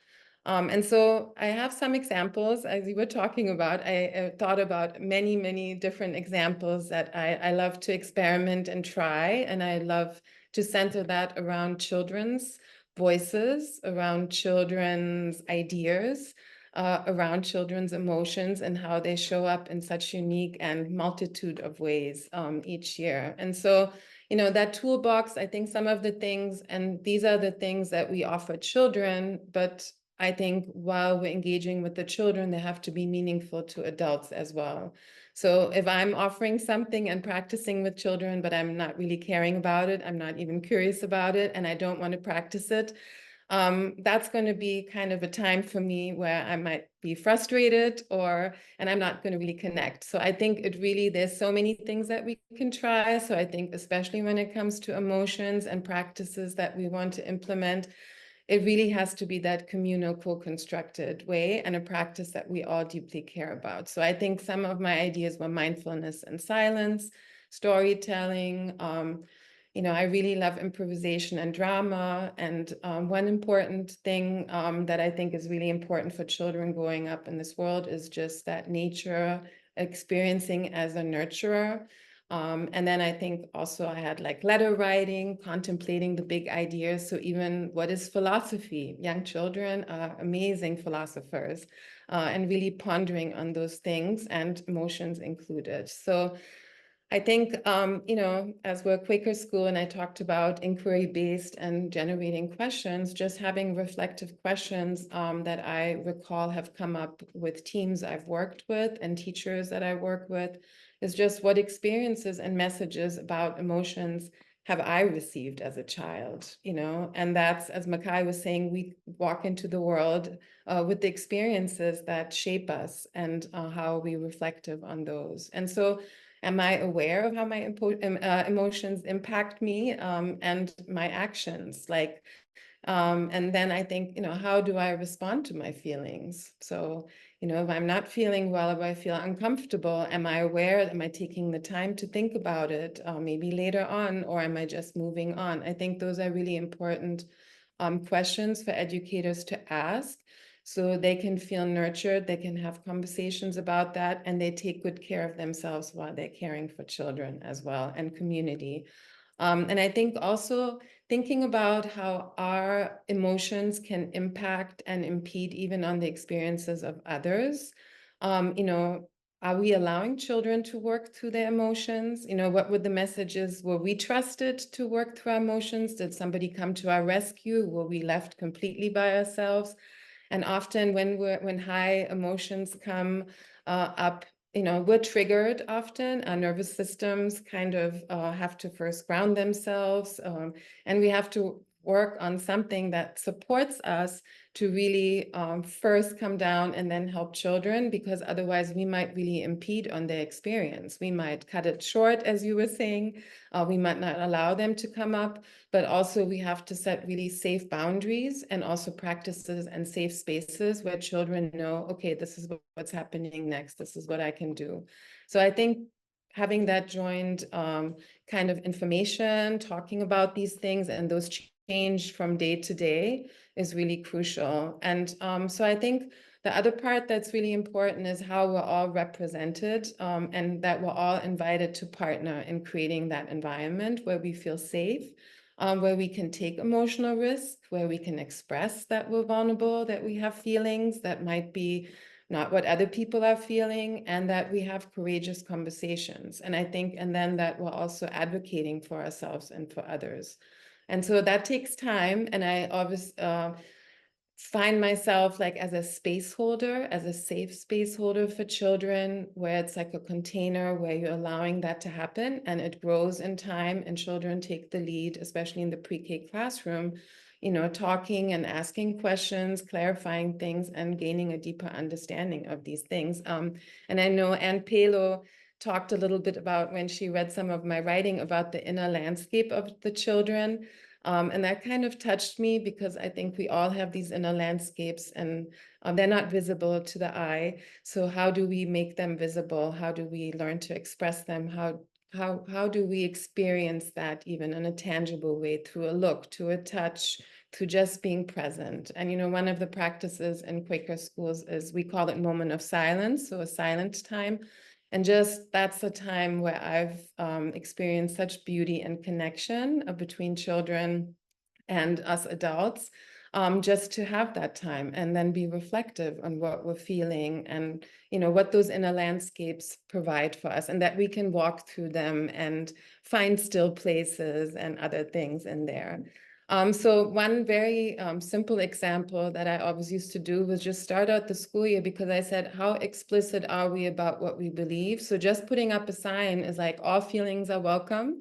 And so I have some examples, as you were talking about. I thought about many, many different examples that I love to experiment and try. And I love to center that around children's voices, around children's ideas. around children's emotions and how they show up in such unique and multitude of ways each year. And so, you know, that toolbox, I think some of the things, and these are the things that we offer children, but I think while we're engaging with the children, they have to be meaningful to adults as well. So if I'm offering something and practicing with children, but I'm not really caring about it, I'm not even curious about it, and I don't want to practice it, that's going to be kind of a time for me where I might be frustrated and I'm not going to really connect. So I think there's so many things that we can try. So I think especially when it comes to emotions and practices that we want to implement, it really has to be that communal, co-constructed way and a practice that we all deeply care about. So I think some of my ideas were mindfulness and silence, storytelling. You know, I really love improvisation and drama. And one important thing that I think is really important for children growing up in this world is just that nature experiencing as a nurturer. And then I think also I had like letter writing, contemplating the big ideas. So even what is philosophy? Young children are amazing philosophers, and really pondering on those things and emotions included. So I think, you know, as we're a Quaker school and I talked about inquiry-based and generating questions, just having reflective questions that I recall have come up with teams I've worked with and teachers that I work with is just what experiences and messages about emotions have I received as a child, you know? And that's, as Makai was saying, we walk into the world with the experiences that shape us and how we reflective on those. And so am I aware of how my emotions impact me and my actions? Like, and then I think, you know, how do I respond to my feelings? So, you know, if I'm not feeling well, if I feel uncomfortable, am I aware? Am I taking the time to think about it maybe later on, or am I just moving on? I think those are really important questions for educators to ask so they can feel nurtured, they can have conversations about that, and they take good care of themselves while they're caring for children as well and community. And I think also thinking about how our emotions can impact and impede even on the experiences of others. You know, are we allowing children to work through their emotions? You know, what were the messages? Were we trusted to work through our emotions? Did somebody come to our rescue? Were we left completely by ourselves? And often when high emotions come up, you know, we're triggered often. Our nervous systems kind of have to first ground themselves, and we have to work on something that supports us to really first come down and then help children, because otherwise we might really impede on their experience. We might cut it short, as you were saying. We might not allow them to come up, but also we have to set really safe boundaries and also practices and safe spaces where children know, okay, this is what's happening next. This is what I can do. So I think having that joined kind of information, talking about these things and those change from day to day is really crucial. And so I think the other part that's really important is how we're all represented and that we're all invited to partner in creating that environment where we feel safe, where we can take emotional risk, where we can express that we're vulnerable, that we have feelings that might be not what other people are feeling, and that we have courageous conversations. And I think, and then that we're also advocating for ourselves and for others. And so that takes time. And I obviously find myself like as a space holder, as a safe space holder for children, where it's like a container where you're allowing that to happen and it grows in time and children take the lead, especially in the pre-K classroom, you know, talking and asking questions, clarifying things and gaining a deeper understanding of these things. And I know Ann Palo talked a little bit about when she read some of my writing about the inner landscape of the children. And that kind of touched me because I think we all have these inner landscapes and they're not visible to the eye. So how do we make them visible? How do we learn to express them? How do we experience that even in a tangible way, through a look, through a touch, through just being present? And, you know, one of the practices in Quaker schools is we call it moment of silence, so a silent time. And just that's a time where I've experienced such beauty and connection between children and us adults. just to have that time and then be reflective on what we're feeling and, what those inner landscapes provide for us, and that we can walk through them and find still places and other things in there. So one very simple example that I always used to do was just start out the school year, because I said, how explicit are we about what we believe? So just putting up a sign is like, all feelings are welcome.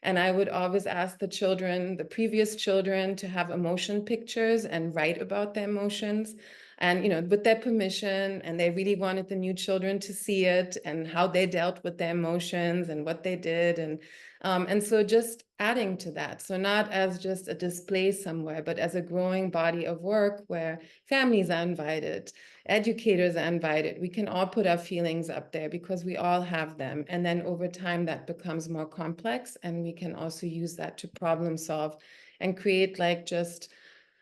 And I would always ask the children, the previous children, to have emotion pictures and write about their emotions. And, with their permission, and they really wanted the new children to see it and how they dealt with their emotions and what they did. And so just adding to that. So not as just a display somewhere, but as a growing body of work where families are invited, educators are invited. We can all put our feelings up there because we all have them. And then over time, that becomes more complex. And we can also use that to problem solve and create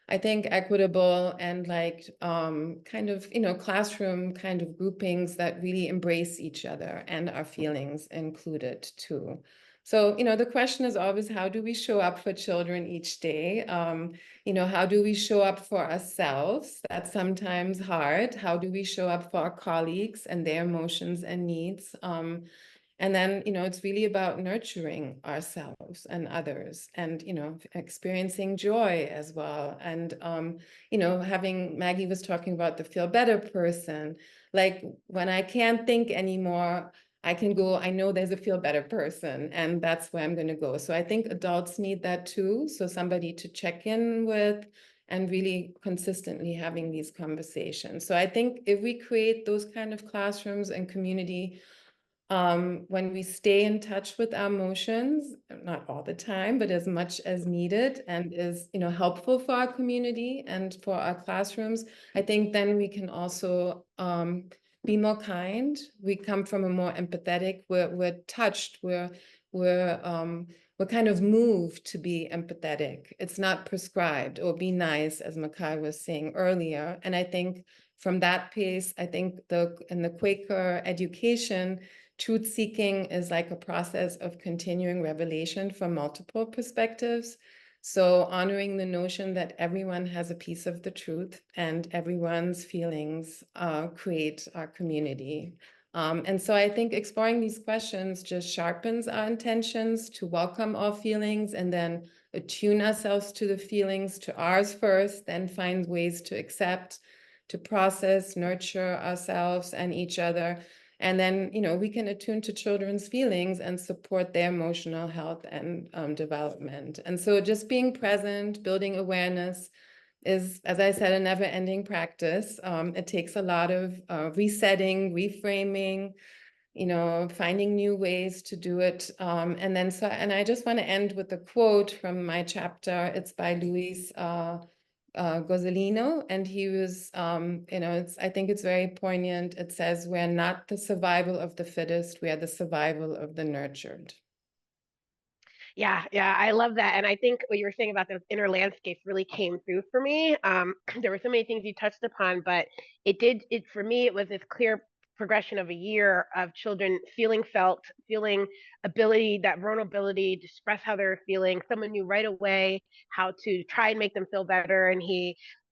I think equitable and kind of, classroom kind of groupings that really embrace each other and our feelings included too. So, the question is always, how do we show up for children each day? How do we show up for ourselves? That's sometimes hard. How do we show up for our colleagues and their emotions and needs? And then, it's really about nurturing ourselves and others and, experiencing joy as well. And, having, Maggie was talking about the feel better person. Like when I can't think anymore, I can go, I know there's a feel better person, and that's where I'm going to go. So I think adults need that too. So somebody to check in with and really consistently having these conversations. So I think if we create those kind of classrooms and community, when we stay in touch with our emotions, not all the time, but as much as needed and is, helpful for our community and for our classrooms, I think then we can also be more kind. We come from a more empathetic, we're touched, we're kind of moved to be empathetic. It's not prescribed or be nice, as Makai was saying earlier. And I think from that pace, I think in the Quaker education, truth seeking is like a process of continuing revelation from multiple perspectives. So honoring the notion that everyone has a piece of the truth and everyone's feelings create our community. And so I think exploring these questions just sharpens our intentions to welcome all feelings and then attune ourselves to the feelings, to ours first, then find ways to accept, to process, nurture ourselves and each other. And then, we can attune to children's feelings and support their emotional health and development. And so just being present, building awareness is, as I said, a never-ending practice. It takes a lot of resetting, reframing, finding new ways to do it. And I just want to end with a quote from my chapter. It's by Luis Gozolino, and he was, I think it's very poignant. It says, we're not the survival of the fittest, we are the survival of the nurtured. Yeah, I love that. And I think what you were saying about the inner landscapes really came through for me. There were so many things you touched upon, but for me, it was this clear progression of a year of children feeling felt, feeling ability, that vulnerability to express how they're feeling. Someone knew right away how to try and make them feel better. And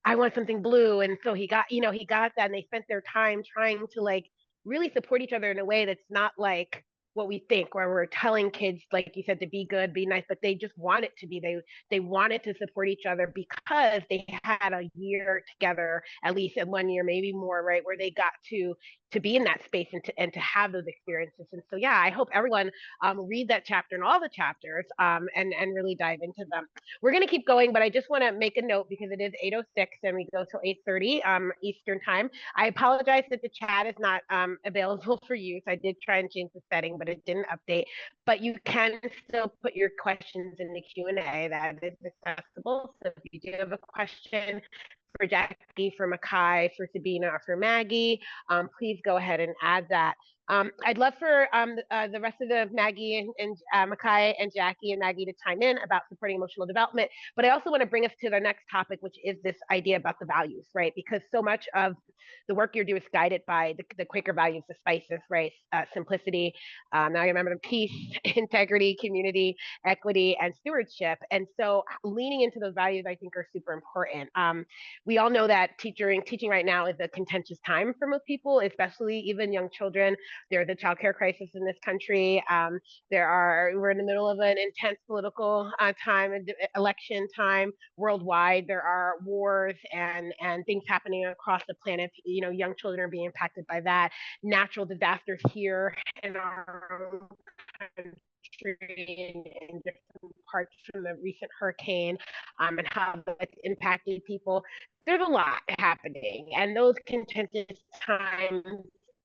I want something blue. And so he got that, and they spent their time trying to like really support each other in a way that's not like what we think, where we're telling kids, like you said, to be good, be nice, but they just want it to be. They wanted to support each other because they had a year together, at least in 1 year, maybe more, right, where they got to be in that space and to have those experiences. And so, yeah, I hope everyone read that chapter and all the chapters and really dive into them. We're going to keep going, but I just want to make a note because it is 8:06 and we go till 8:30 Eastern time. I apologize that the chat is not available for use. I did try and change the setting, but it didn't update. But you can still put your questions in the Q&A. That is accessible. So if you do have a question for Jackie, for Makai, for Sabina, or for Maggie, please go ahead and add that. I'd love for the rest of the Maggie and Makai and Jackie and Maggie to chime in about supporting emotional development. But I also want to bring us to the next topic, which is this idea about the values, right? Because so much of the work you do is guided by the Quaker values, the spices, right? Simplicity. Now I remember peace, integrity, community, equity, and stewardship. And so leaning into those values, I think, are super important. We all know that teaching right now is a contentious time for most people, especially even young children. There's a child care crisis in this country. We're in the middle of an intense political time, election time worldwide. There are wars and things happening across the planet. You know, young children are being impacted by that. Natural disasters here in our country in different parts from the recent hurricane, and how it's impacted people. There's a lot happening, and those contentious times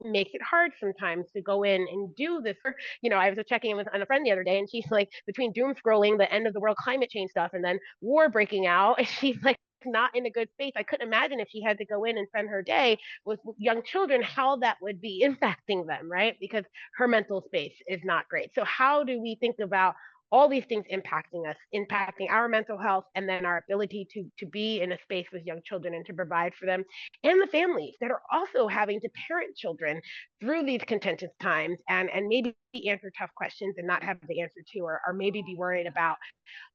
makes it hard sometimes to go in and do this. You know, I was checking in with on a friend the other day, and she's like, between doom scrolling, the end of the world climate change stuff, and then war breaking out, she's like not in a good space. I couldn't imagine if she had to go in and spend her day with young children, how that would be impacting them, right? Because her mental space is not great. So how do we think about all these things impacting us, impacting our mental health, and then our ability to be in a space with young children and to provide for them, and the families that are also having to parent children through these contentious times, and maybe answer tough questions and not have the answer to, or maybe be worried about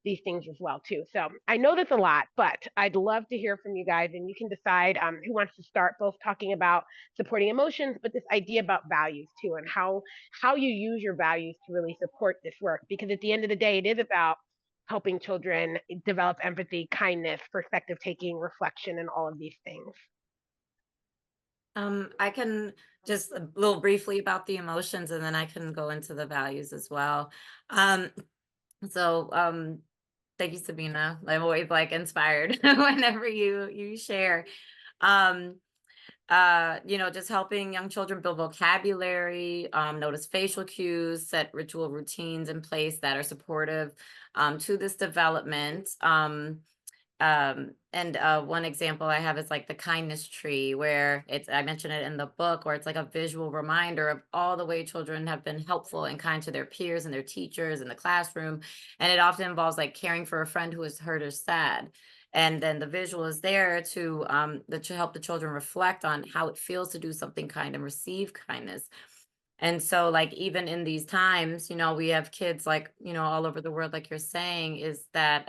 these things as well too. So I know that's a lot, but I'd love to hear from you guys, and you can decide who wants to start, both talking about supporting emotions, but this idea about values too, and how you use your values to really support this work. Because at the end of the day, it is about helping children develop empathy, kindness, perspective taking, reflection, and all of these things. I can just a little briefly about the emotions, and then I can go into the values as well. Um, so thank you, Sabina. I'm always like inspired whenever you share. Um, you know, just helping young children build vocabulary, notice facial cues, set ritual routines in place that are supportive to this development. And one example I have is like the kindness tree, where I mentioned it in the book, where it's like a visual reminder of all the way children have been helpful and kind to their peers and their teachers in the classroom. And it often involves like caring for a friend who is hurt or sad. And then the visual is there to help the children reflect on how it feels to do something kind and receive kindness. And so like even in these times, you know, we have kids like, you know, all over the world, like you're saying, is that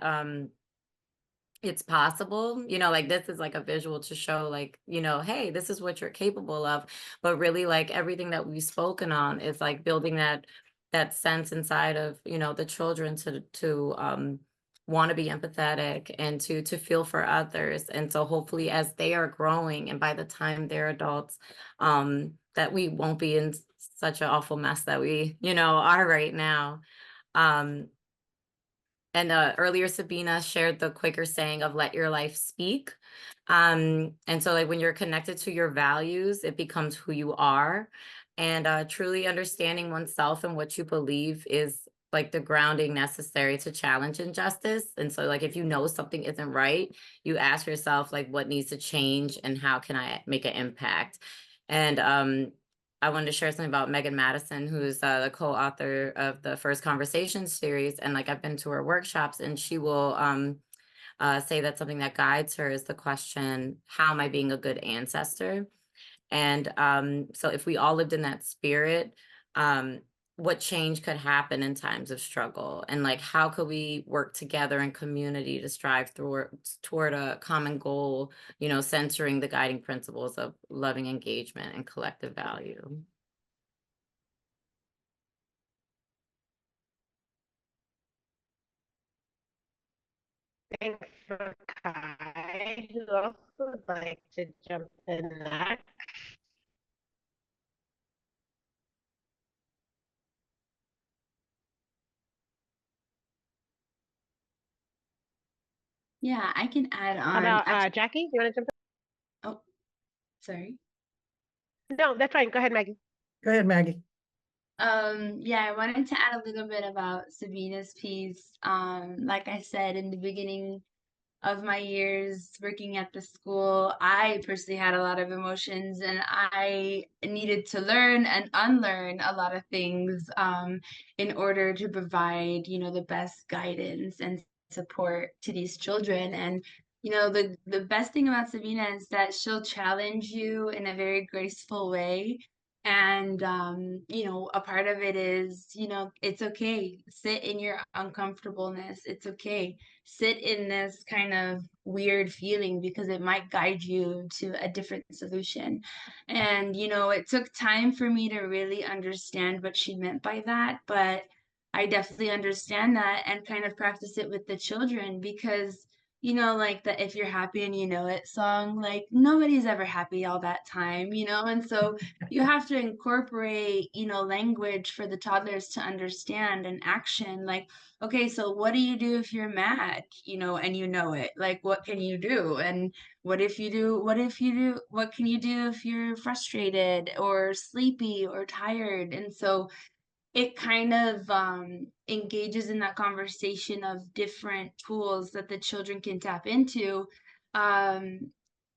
it's possible, you know, like this is like a visual to show like, you know, hey, this is what you're capable of. But really like everything that we've spoken on is like building that sense inside of, you know, the children to want to be empathetic and to feel for others. And so hopefully as they are growing and by the time they're adults, that we won't be in such an awful mess that we, you know, are right now. And earlier, Sabina shared the Quaker saying of let your life speak. And so like when you're connected to your values, it becomes who you are. And truly understanding oneself and what you believe is like the grounding necessary to challenge injustice. And so like if you know something isn't right, you ask yourself like what needs to change and how can I make an impact? And I wanted to share something about Megan Madison, who's the co-author of the First Conversation series. And like I've been to her workshops, and she will say that something that guides her is the question, how am I being a good ancestor? And so if we all lived in that spirit, what change could happen in times of struggle? And like, how could we work together in community to strive toward a common goal, you know, centering the guiding principles of loving engagement and collective value? Thanks, Kai. Who else would like to jump in next? Yeah, I can add How on. about Jackie? Do you want to jump Oh, sorry. in? No, that's fine. Go ahead, Maggie. Go ahead, Maggie. Yeah, I wanted to add a little bit about Sabina's piece. Like I said in the beginning of my years working at the school, I personally had a lot of emotions, and I needed to learn and unlearn a lot of things in order to provide, the best guidance and support to these children. And the best thing about Sabina is that she'll challenge you in a very graceful way. And a part of it is, it's okay. Sit in your uncomfortableness. It's okay. Sit in this kind of weird feeling because it might guide you to a different solution. And it took time for me to really understand what she meant by that, but I definitely understand that and kind of practice it with the children because like the "If You're Happy and You Know It" song, like nobody's ever happy all that time, and so you have to incorporate, language for the toddlers to understand and action. Like, okay, so what do you do if you're mad, and you know it? Like, what can you do? And what can you do if you're frustrated or sleepy or tired? And so it kind of engages in that conversation of different tools that the children can tap into. Um,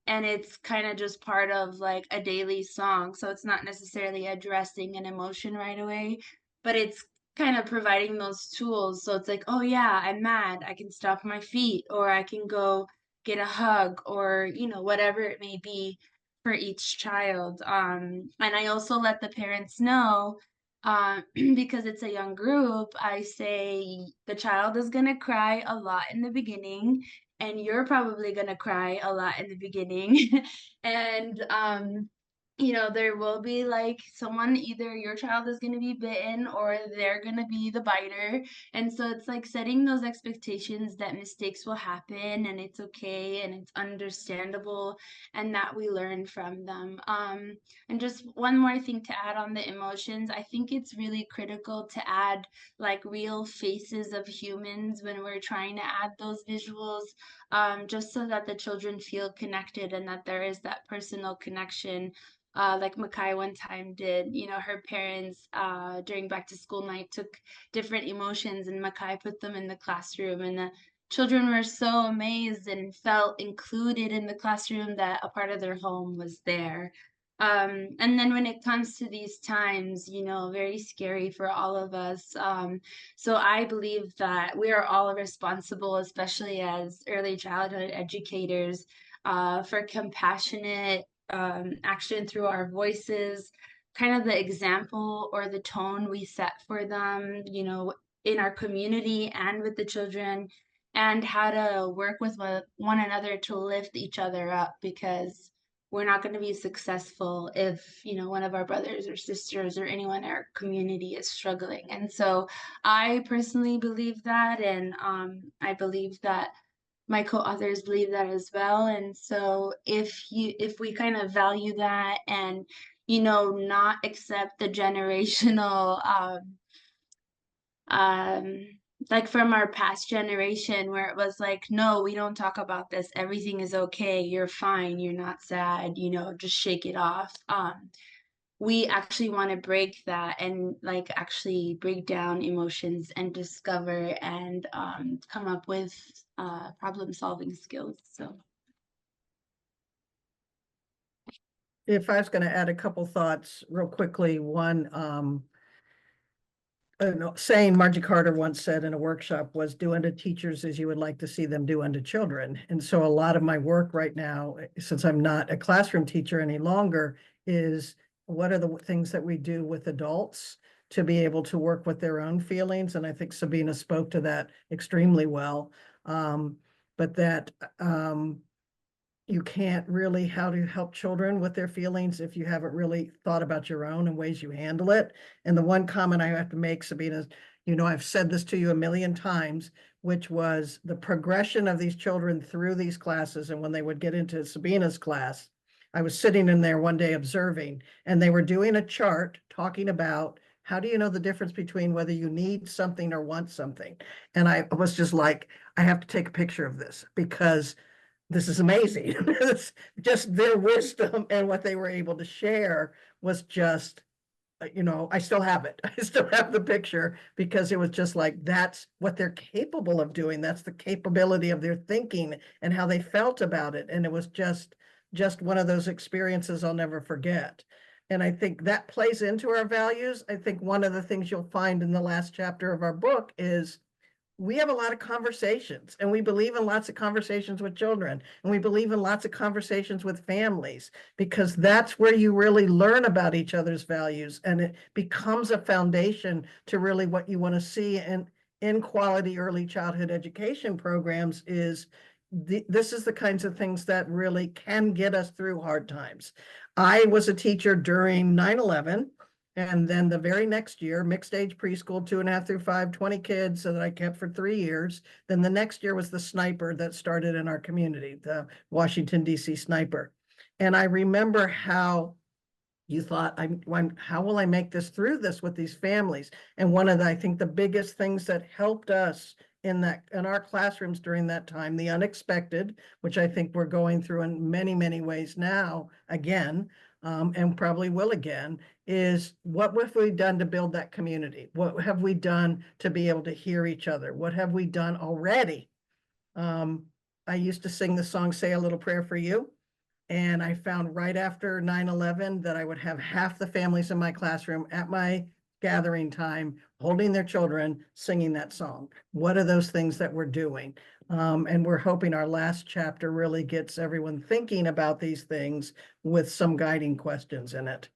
and it's kind of just part of like a daily song. So it's not necessarily addressing an emotion right away, but it's kind of providing those tools. So it's like, oh yeah, I'm mad. I can stop my feet, or I can go get a hug, or, whatever it may be for each child. And I also let the parents know because it's a young group, I say the child is going to cry a lot in the beginning, and you're probably going to cry a lot in the beginning. And, there will be like someone, either your child is going to be bitten or they're going to be the biter. And so it's like setting those expectations that mistakes will happen and it's okay and it's understandable and that we learn from them. And just one more thing to add on the emotions, I think it's really critical to add like real faces of humans when we're trying to add those visuals, just so that the children feel connected and that there is that personal connection. Like Makai one time did, her parents during back to school night took different emotions and Makai put them in the classroom, and the children were so amazed and felt included in the classroom that a part of their home was there. And then when it comes to these times, very scary for all of us. So I believe that we are all responsible, especially as early childhood educators, for compassionate action through our voices, kind of the example or the tone we set for them, in our community and with the children, and how to work with one another to lift each other up, because we're not going to be successful if one of our brothers or sisters or anyone in our community is struggling. And so I personally believe that, and I believe that my co-authors believe that as well. And so if we kind of value that and not accept the generational um like from our past generation where it was like, no, we don't talk about this, everything is okay, you're fine, you're not sad, just shake it off. We actually want to break that and like actually break down emotions and discover and come up with problem solving skills. So If I was going to add a couple thoughts real quickly, one, saying Margie Carter once said in a workshop was, do unto teachers as you would like to see them do unto children. And so a lot of my work right now, since I'm not a classroom teacher any longer, is what are the things that we do with adults to be able to work with their own feelings. And I think Sabina spoke to that extremely well. But that you can't really how to help children with their feelings if you haven't really thought about your own and ways you handle it. And the one comment I have to make, Sabina, is, I've said this to you a million times, which was the progression of these children through these classes. And when they would get into Sabina's class, I was sitting in there one day observing, and they were doing a chart talking about how do you know the difference between whether you need something or want something? And I was just like, I have to take a picture of this because this is amazing. Just their wisdom and what they were able to share was just you know, I still have it. I still have the picture because it was just like, that's what they're capable of doing. That's the capability of their thinking and how they felt about it. And it was just one of those experiences I'll never forget. And I think that plays into our values. I think one of the things you'll find in the last chapter of our book is we have a lot of conversations, and we believe in lots of conversations with children, and we believe in lots of conversations with families, because that's where you really learn about each other's values, and it becomes a foundation to really what you want to see in quality early childhood education programs is this is the kinds of things that really can get us through hard times. I was a teacher during 9/11. And then the very next year, mixed age preschool, 2.5 through 5, 20 kids that I kept for 3 years. Then the next year was the sniper that started in our community, the Washington, D.C. sniper. And I remember how you thought, how will I make this through this with these families? And one of the, I think the biggest things that helped us in our classrooms during that time, the unexpected, which I think we're going through in many, many ways now, again, and probably will again, is what have we done to build that community? What have we done to be able to hear each other? What have we done already? I used to sing the song, Say a Little Prayer for You. And I found right after 9/11 that I would have half the families in my classroom at my gathering time, holding their children, singing that song. What are those things that we're doing? And we're hoping our last chapter really gets everyone thinking about these things with some guiding questions in it.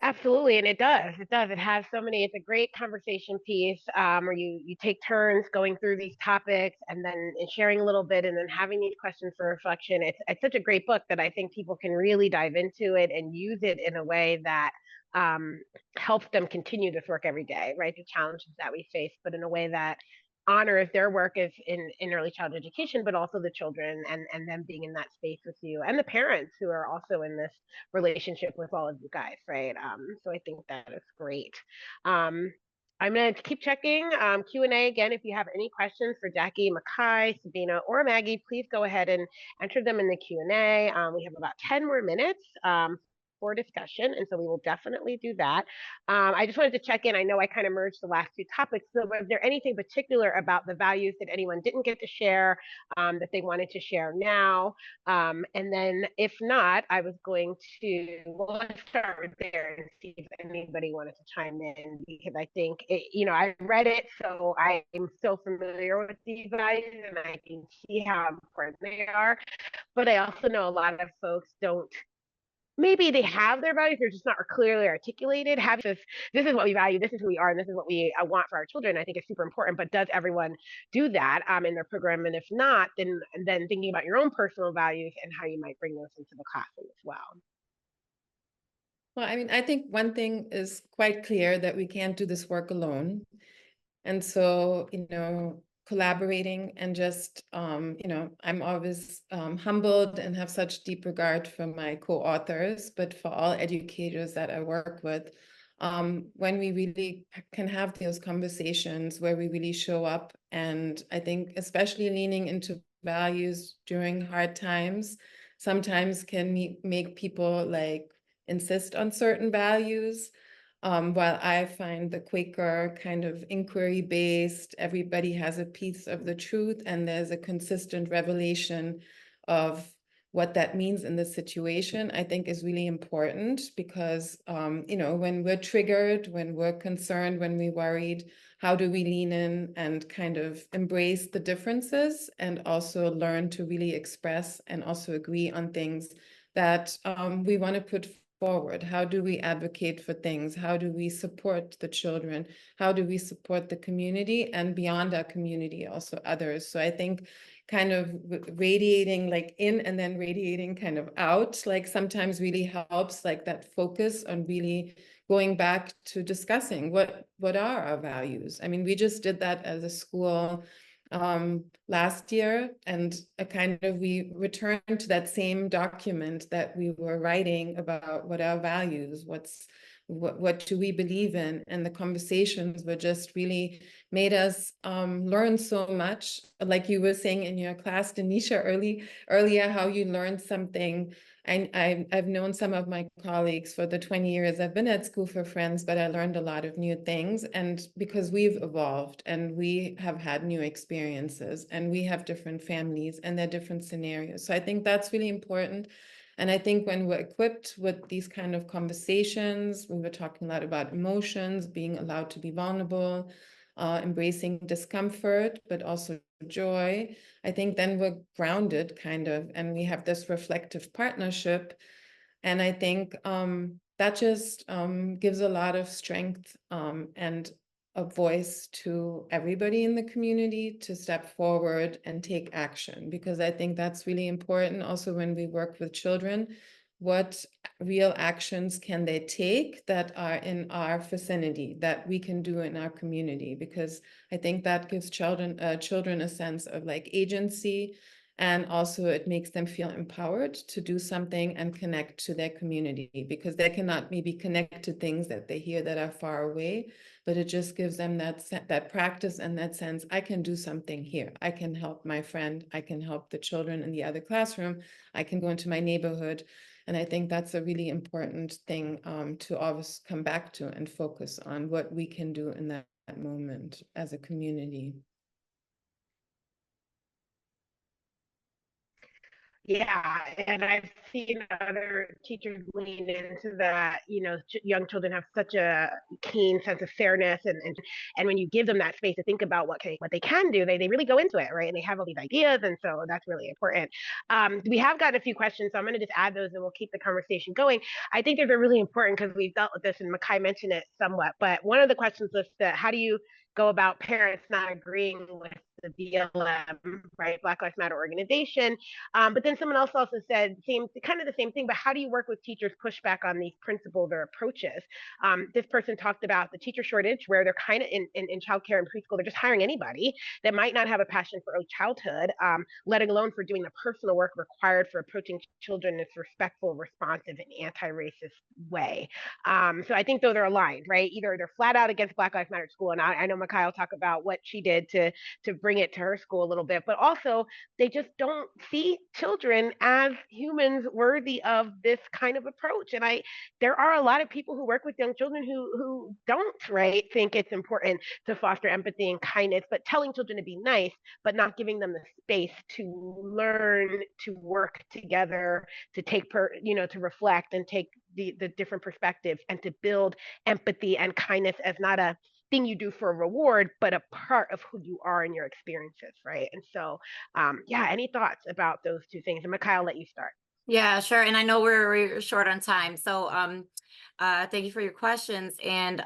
Absolutely, and it does. It does. It has so many. It's a great conversation piece where you take turns going through these topics and then sharing a little bit, and then having these questions for reflection. It's such a great book that I think people can really dive into it and use it in a way that um, helps them continue this work every day, right? The challenges that we face, but in a way that honors their work as in early childhood education, but also the children and them being in that space with you, and the parents who are also in this relationship with all of you guys, right? So I think that is great. I'm going to keep checking Q&A again. If you have any questions for Jackie, Makai, Sabina, or Maggie, please go ahead and enter them in the Q&A. We have about 10 more minutes for discussion, and so we will definitely do that. I just wanted to check in. I know I kind of merged the last two topics. So was there anything particular about the values that anyone didn't get to share that they wanted to share now? And then if not, I was going to, well, let's start there and see if anybody wanted to chime in, because I think, I read it, so I am so familiar with these values and I can see how important they are. But I also know a lot of folks don't, maybe they have their values, they're just not clearly articulated. Having this is what we value, this is who we are, and this is what we want for our children, I think is super important. But does everyone do that in their program? And if not, then thinking about your own personal values and how you might bring those into the classroom as well. Well, I mean, I think one thing is quite clear, that we can't do this work alone. And so, collaborating and just, I'm always humbled and have such deep regard for my co-authors, but for all educators that I work with, when we really can have those conversations where we really show up. And I think especially leaning into values during hard times sometimes can make people like insist on certain values. While I find the Quaker kind of inquiry-based, everybody has a piece of the truth, and there's a consistent revelation of what that means in the situation, I think is really important, because, when we're triggered, when we're concerned, when we're worried, how do we lean in and kind of embrace the differences and also learn to really express and also agree on things that we want to put forward? How do we advocate for things? How do we support the children? How do we support the community, and beyond our community, also others? So I think kind of radiating like in and then radiating kind of out, like sometimes really helps, like that focus on really going back to discussing what are our values. I mean, we just did that as a school last year, and we returned to that same document that we were writing about what our values, what do we believe in? And the conversations were just really made us learn so much. Like you were saying in your class, Denisha, earlier, how you learned something. And I've known some of my colleagues for the 20 years I've been at School for Friends, but I learned a lot of new things. And because we've evolved and we have had new experiences and we have different families and they're different scenarios. So I think that's really important. And I think when we're equipped with these kind of conversations, we were talking a lot about emotions, being allowed to be vulnerable, embracing discomfort, but also joy. I think then we're grounded kind of, and we have this reflective partnership. And I think that just gives a lot of strength and a voice to everybody in the community to step forward and take action, because I think that's really important also when we work with children. What real actions can they take that are in our vicinity, that we can do in our community? Because I think that gives children a sense of like agency, and also it makes them feel empowered to do something and connect to their community, because they cannot maybe connect to things that they hear that are far away, but it just gives them that practice and that sense, I can do something here. I can help my friend. I can help the children in the other classroom. I can go into my neighborhood. And I think that's a really important thing to always come back to and focus on what we can do in that moment as a community. Yeah, and I've seen other teachers lean into that. Young children have such a keen sense of fairness, and when you give them that space to think about what they can do, they really go into it, right? And they have all these ideas, and so that's really important. We have gotten a few questions, so I'm going to just add those, and we'll keep the conversation going. I think they're really important because we've dealt with this, and Makai mentioned it somewhat. But one of the questions was that how do you go about parents not agreeing with the BLM, right, Black Lives Matter organization? But then someone else also said kind of the same thing, but how do you work with teachers push back on these principles or approaches? This person talked about the teacher shortage, where they're kind of in childcare and preschool, they're just hiring anybody that might not have a passion for early childhood, letting alone for doing the personal work required for approaching children in this respectful, responsive, and anti-racist way. So I think those are aligned, right? Either they're flat out against Black Lives Matter at school, and I know Makai will talk about what she did to bring it to her school a little bit, but also they just don't see children as humans worthy of this kind of approach. And there are a lot of people who work with young children who don't, right, think it's important to foster empathy and kindness, but telling children to be nice, but not giving them the space to learn, to work together, to to reflect and take the different perspectives and to build empathy and kindness as not a thing you do for a reward, but a part of who you are in your experiences, right? And so, yeah, any thoughts about those two things? And Makai, I'll let you start. Yeah, sure. And I know we're short on time. So thank you for your questions. And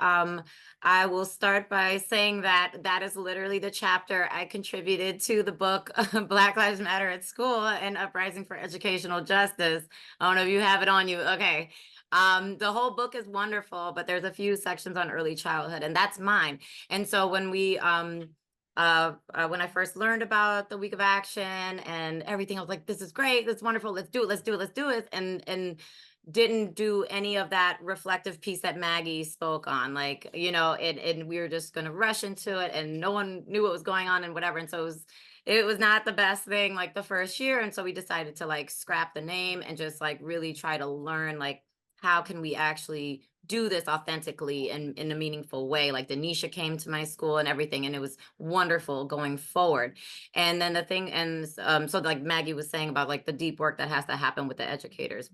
I will start by saying that is literally the chapter I contributed to the book Black Lives Matter at School and Uprising for Educational Justice. I don't know if you have it on you. Okay. The whole book is wonderful, but there's a few sections on early childhood, and that's mine. And so when when I first learned about the week of action and everything, I was like, this is great, this is wonderful, let's do it. And didn't do any of that reflective piece that Maggie spoke on, like, and we were just going to rush into it and no one knew what was going on and whatever. And so it was not the best thing like the first year. And so we decided to like scrap the name and just like really try to learn like, how can we actually do this authentically and in a meaningful way? Like Denisha came to my school and everything, and it was wonderful going forward. And then the thing, and so like Maggie was saying about like the deep work that has to happen with the educators.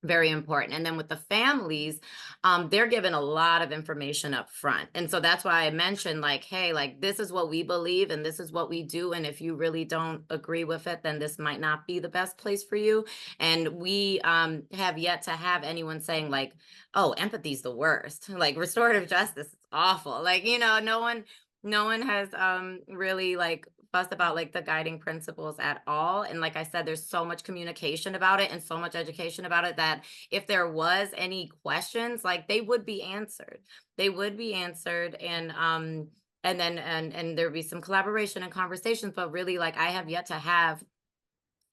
Very important. And then with the families, they're given a lot of information up front. And so that's why I mentioned like, hey, like this is what we believe and this is what we do. And if you really don't agree with it, then this might not be the best place for you. And we have yet to have anyone saying like, oh, empathy is the worst. Like restorative justice is awful. Like, no one has really like fussed about like the guiding principles at all. And like I said, there's so much communication about it and so much education about it that if there was any questions, like they would be answered. And then there'd be some collaboration and conversations, but really like I have yet to have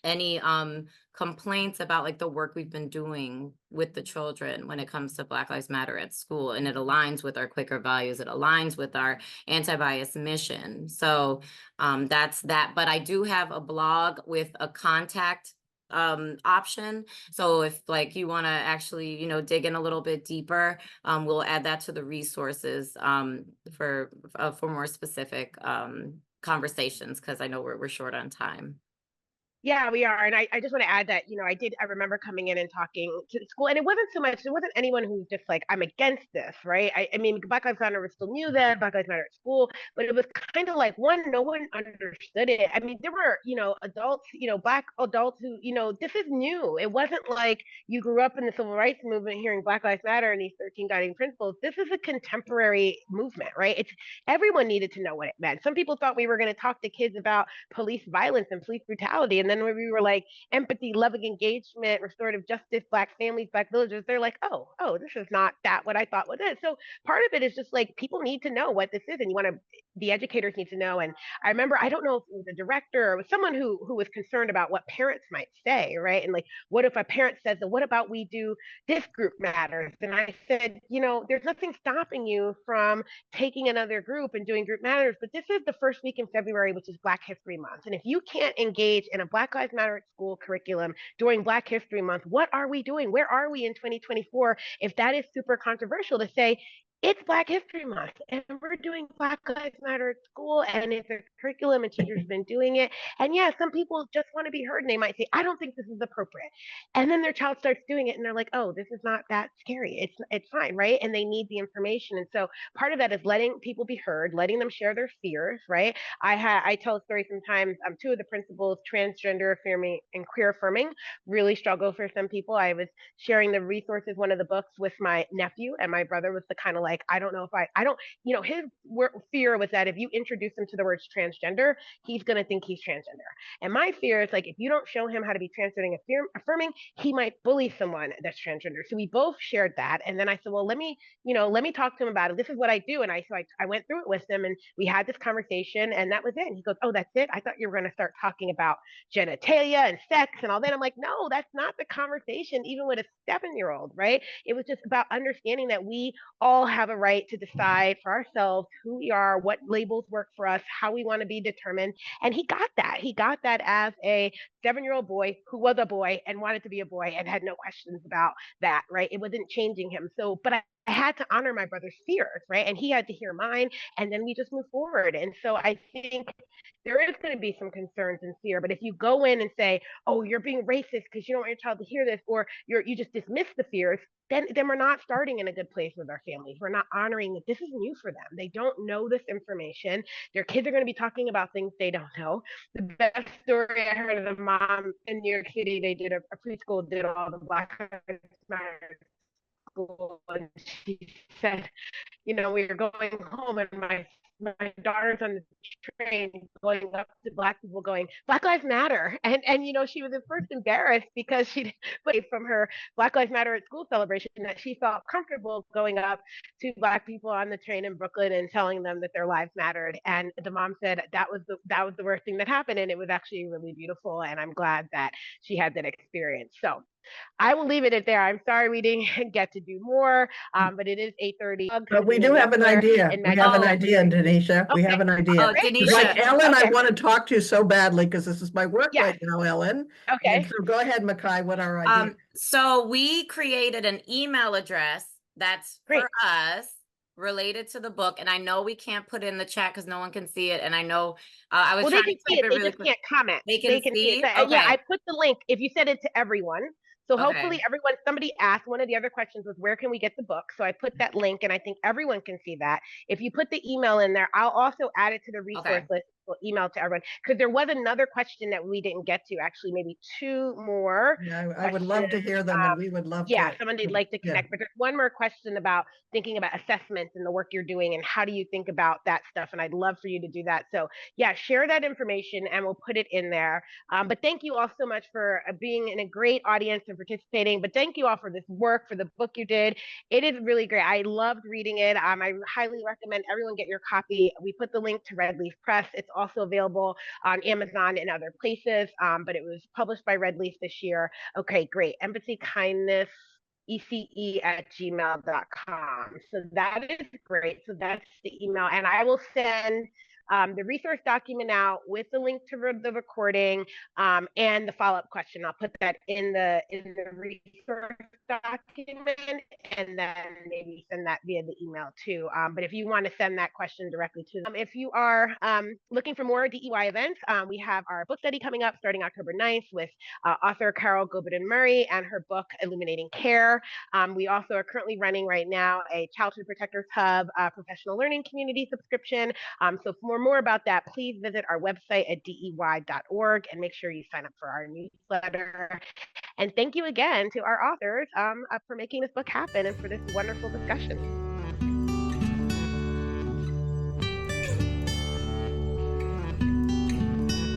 any complaints about like the work we've been doing with the children when it comes to Black Lives Matter at school, and it aligns with our Quaker values, it aligns with our anti-bias mission. So that's that. But I do have a blog with a contact option. So if like you want to actually, you know, dig in a little bit deeper, we'll add that to the resources for more specific conversations, because I know we're short on time. Yeah, we are. And I just want to add that, I remember coming in and talking to the school, and it wasn't anyone who's just like, I'm against this, right? I mean, Black Lives Matter was still new then, Black Lives Matter at school, but it was kind of like, no one understood it. I mean, there were, adults, Black adults who, this is new. It wasn't like you grew up in the civil rights movement hearing Black Lives Matter and these 13 guiding principles. This is a contemporary movement, right? Everyone needed to know what it meant. Some people thought we were going to talk to kids about police violence and police brutality. And then when we were like empathy, loving engagement, restorative justice, Black families, Black villages, they're like, oh, this is not that what I thought was it. So part of it is just like people need to know what this is, and the educators need to know. And I remember, I don't know if it was a director or it was someone who was concerned about what parents might say, right? And like, what if a parent says, what about we do this group matters? And I said, there's nothing stopping you from taking another group and doing group matters, but this is the first week in February, which is Black History Month. And if you can't engage in a Black Lives Matter at school curriculum during Black History Month, what are we doing? Where are we in 2024? If that is super controversial to say, it's Black History Month and we're doing Black Lives Matter at school, and it's a curriculum and teachers have been doing it. And yeah, some people just want to be heard and they might say, I don't think this is appropriate. And then their child starts doing it and they're like, oh, this is not that scary. It's fine, right? And they need the information. And so part of that is letting people be heard, letting them share their fears, right? I tell a story sometimes. Two of the principles, transgender affirming and queer affirming, really struggle for some people. I was sharing the resources, one of the books, with my nephew, and my brother was the kind of like, I don't know if I don't, his fear was that if you introduce him to the words transgender, he's going to think he's transgender. And my fear is like, if you don't show him how to be transgender affirming, he might bully someone that's transgender. So we both shared that. And then I said, well, let me talk to him about it. This is what I do. And I went through it with him, and we had this conversation, and that was it. And he goes, oh, that's it? I thought you were going to start talking about genitalia and sex and all that. I'm like, no, that's not the conversation, even with a 7-year-old, right? It was just about understanding that we all have a right to decide for ourselves who we are, what labels work for us, how we want to be determined. And he got that. He got that as a 7-year-old boy who was a boy and wanted to be a boy and had no questions about that, right? It wasn't changing him. So, but I had to honor my brother's fears, right? And he had to hear mine, and then we just move forward. And so I think there is going to be some concerns and fear, but if you go in and say, oh, you're being racist because you don't want your child to hear this, or you just dismiss the fears, then we're not starting in a good place with our families. We're not honoring that this is new for them. They don't know this information. Their kids are going to be talking about things they don't know. The best story I heard of, the mom in New York City, they did a preschool, did all the Black Lives Matter school, and she said, we were going home, and my daughter's on the train going up to Black people going, Black Lives Matter. And she was at first embarrassed because she from her Black Lives Matter at school celebration that she felt comfortable going up to Black people on the train in Brooklyn and telling them that their lives mattered. And the mom said that was the worst thing that happened. And it was actually really beautiful. And I'm glad that she had that experience. So I will leave it at there. I'm sorry we didn't get to do more, but it is 8:30. But we do have an idea. We have an idea, Denisha. We have an idea. Oh, Denisha. Like Ellen, I want to talk to you so badly because this is my work right now, Ellen. Okay. And so go ahead, Makai. What are our ideas? So we created an email address that's for us related to the book, and I know we can't put it in the chat because no one can see it, and I know I was trying to type it really quick. They just can't comment. They can see it. Okay. Yeah, I put the link. If you send it to everyone, so hopefully everyone, somebody asked, one of the other questions was, where can we get the book? So I put that link, and I think everyone can see that. If you put the email in there, I'll also add it to the resource list. We'll email to everyone, because there was another question that we didn't get to, actually maybe 2 more. Yeah, I would love to hear them, and we would love to. Yeah, someone they'd like to connect, but there's one more question about thinking about assessments and the work you're doing and how do you think about that stuff, and I'd love for you to do that. So yeah, share that information and we'll put it in there. But thank you all so much for being in a great audience and participating, but thank you all for this work, for the book you did. It is really great. I loved reading it. I highly recommend everyone get your copy. We put the link to Red Leaf Press. It's also available on Amazon and other places, but it was published by Red Leaf this year. Okay, great. Empathy, kindness, ece@gmail.com. So that is great. So that's the email. And I will send the resource document out with the link to the recording and the follow-up question. I'll put that in the resource document and then maybe send that via the email too. But if you want to send that question directly to them, if you are looking for more DEY events, we have our book study coming up starting October 9th with author Carol Gobin-Murray and her book Illuminating Care. We also are currently running right now a Childhood Protectors Hub professional learning community subscription. So for more about that, please visit our website at dey.org and make sure you sign up for our newsletter. And thank you again to our authors for making this book happen and for this wonderful discussion.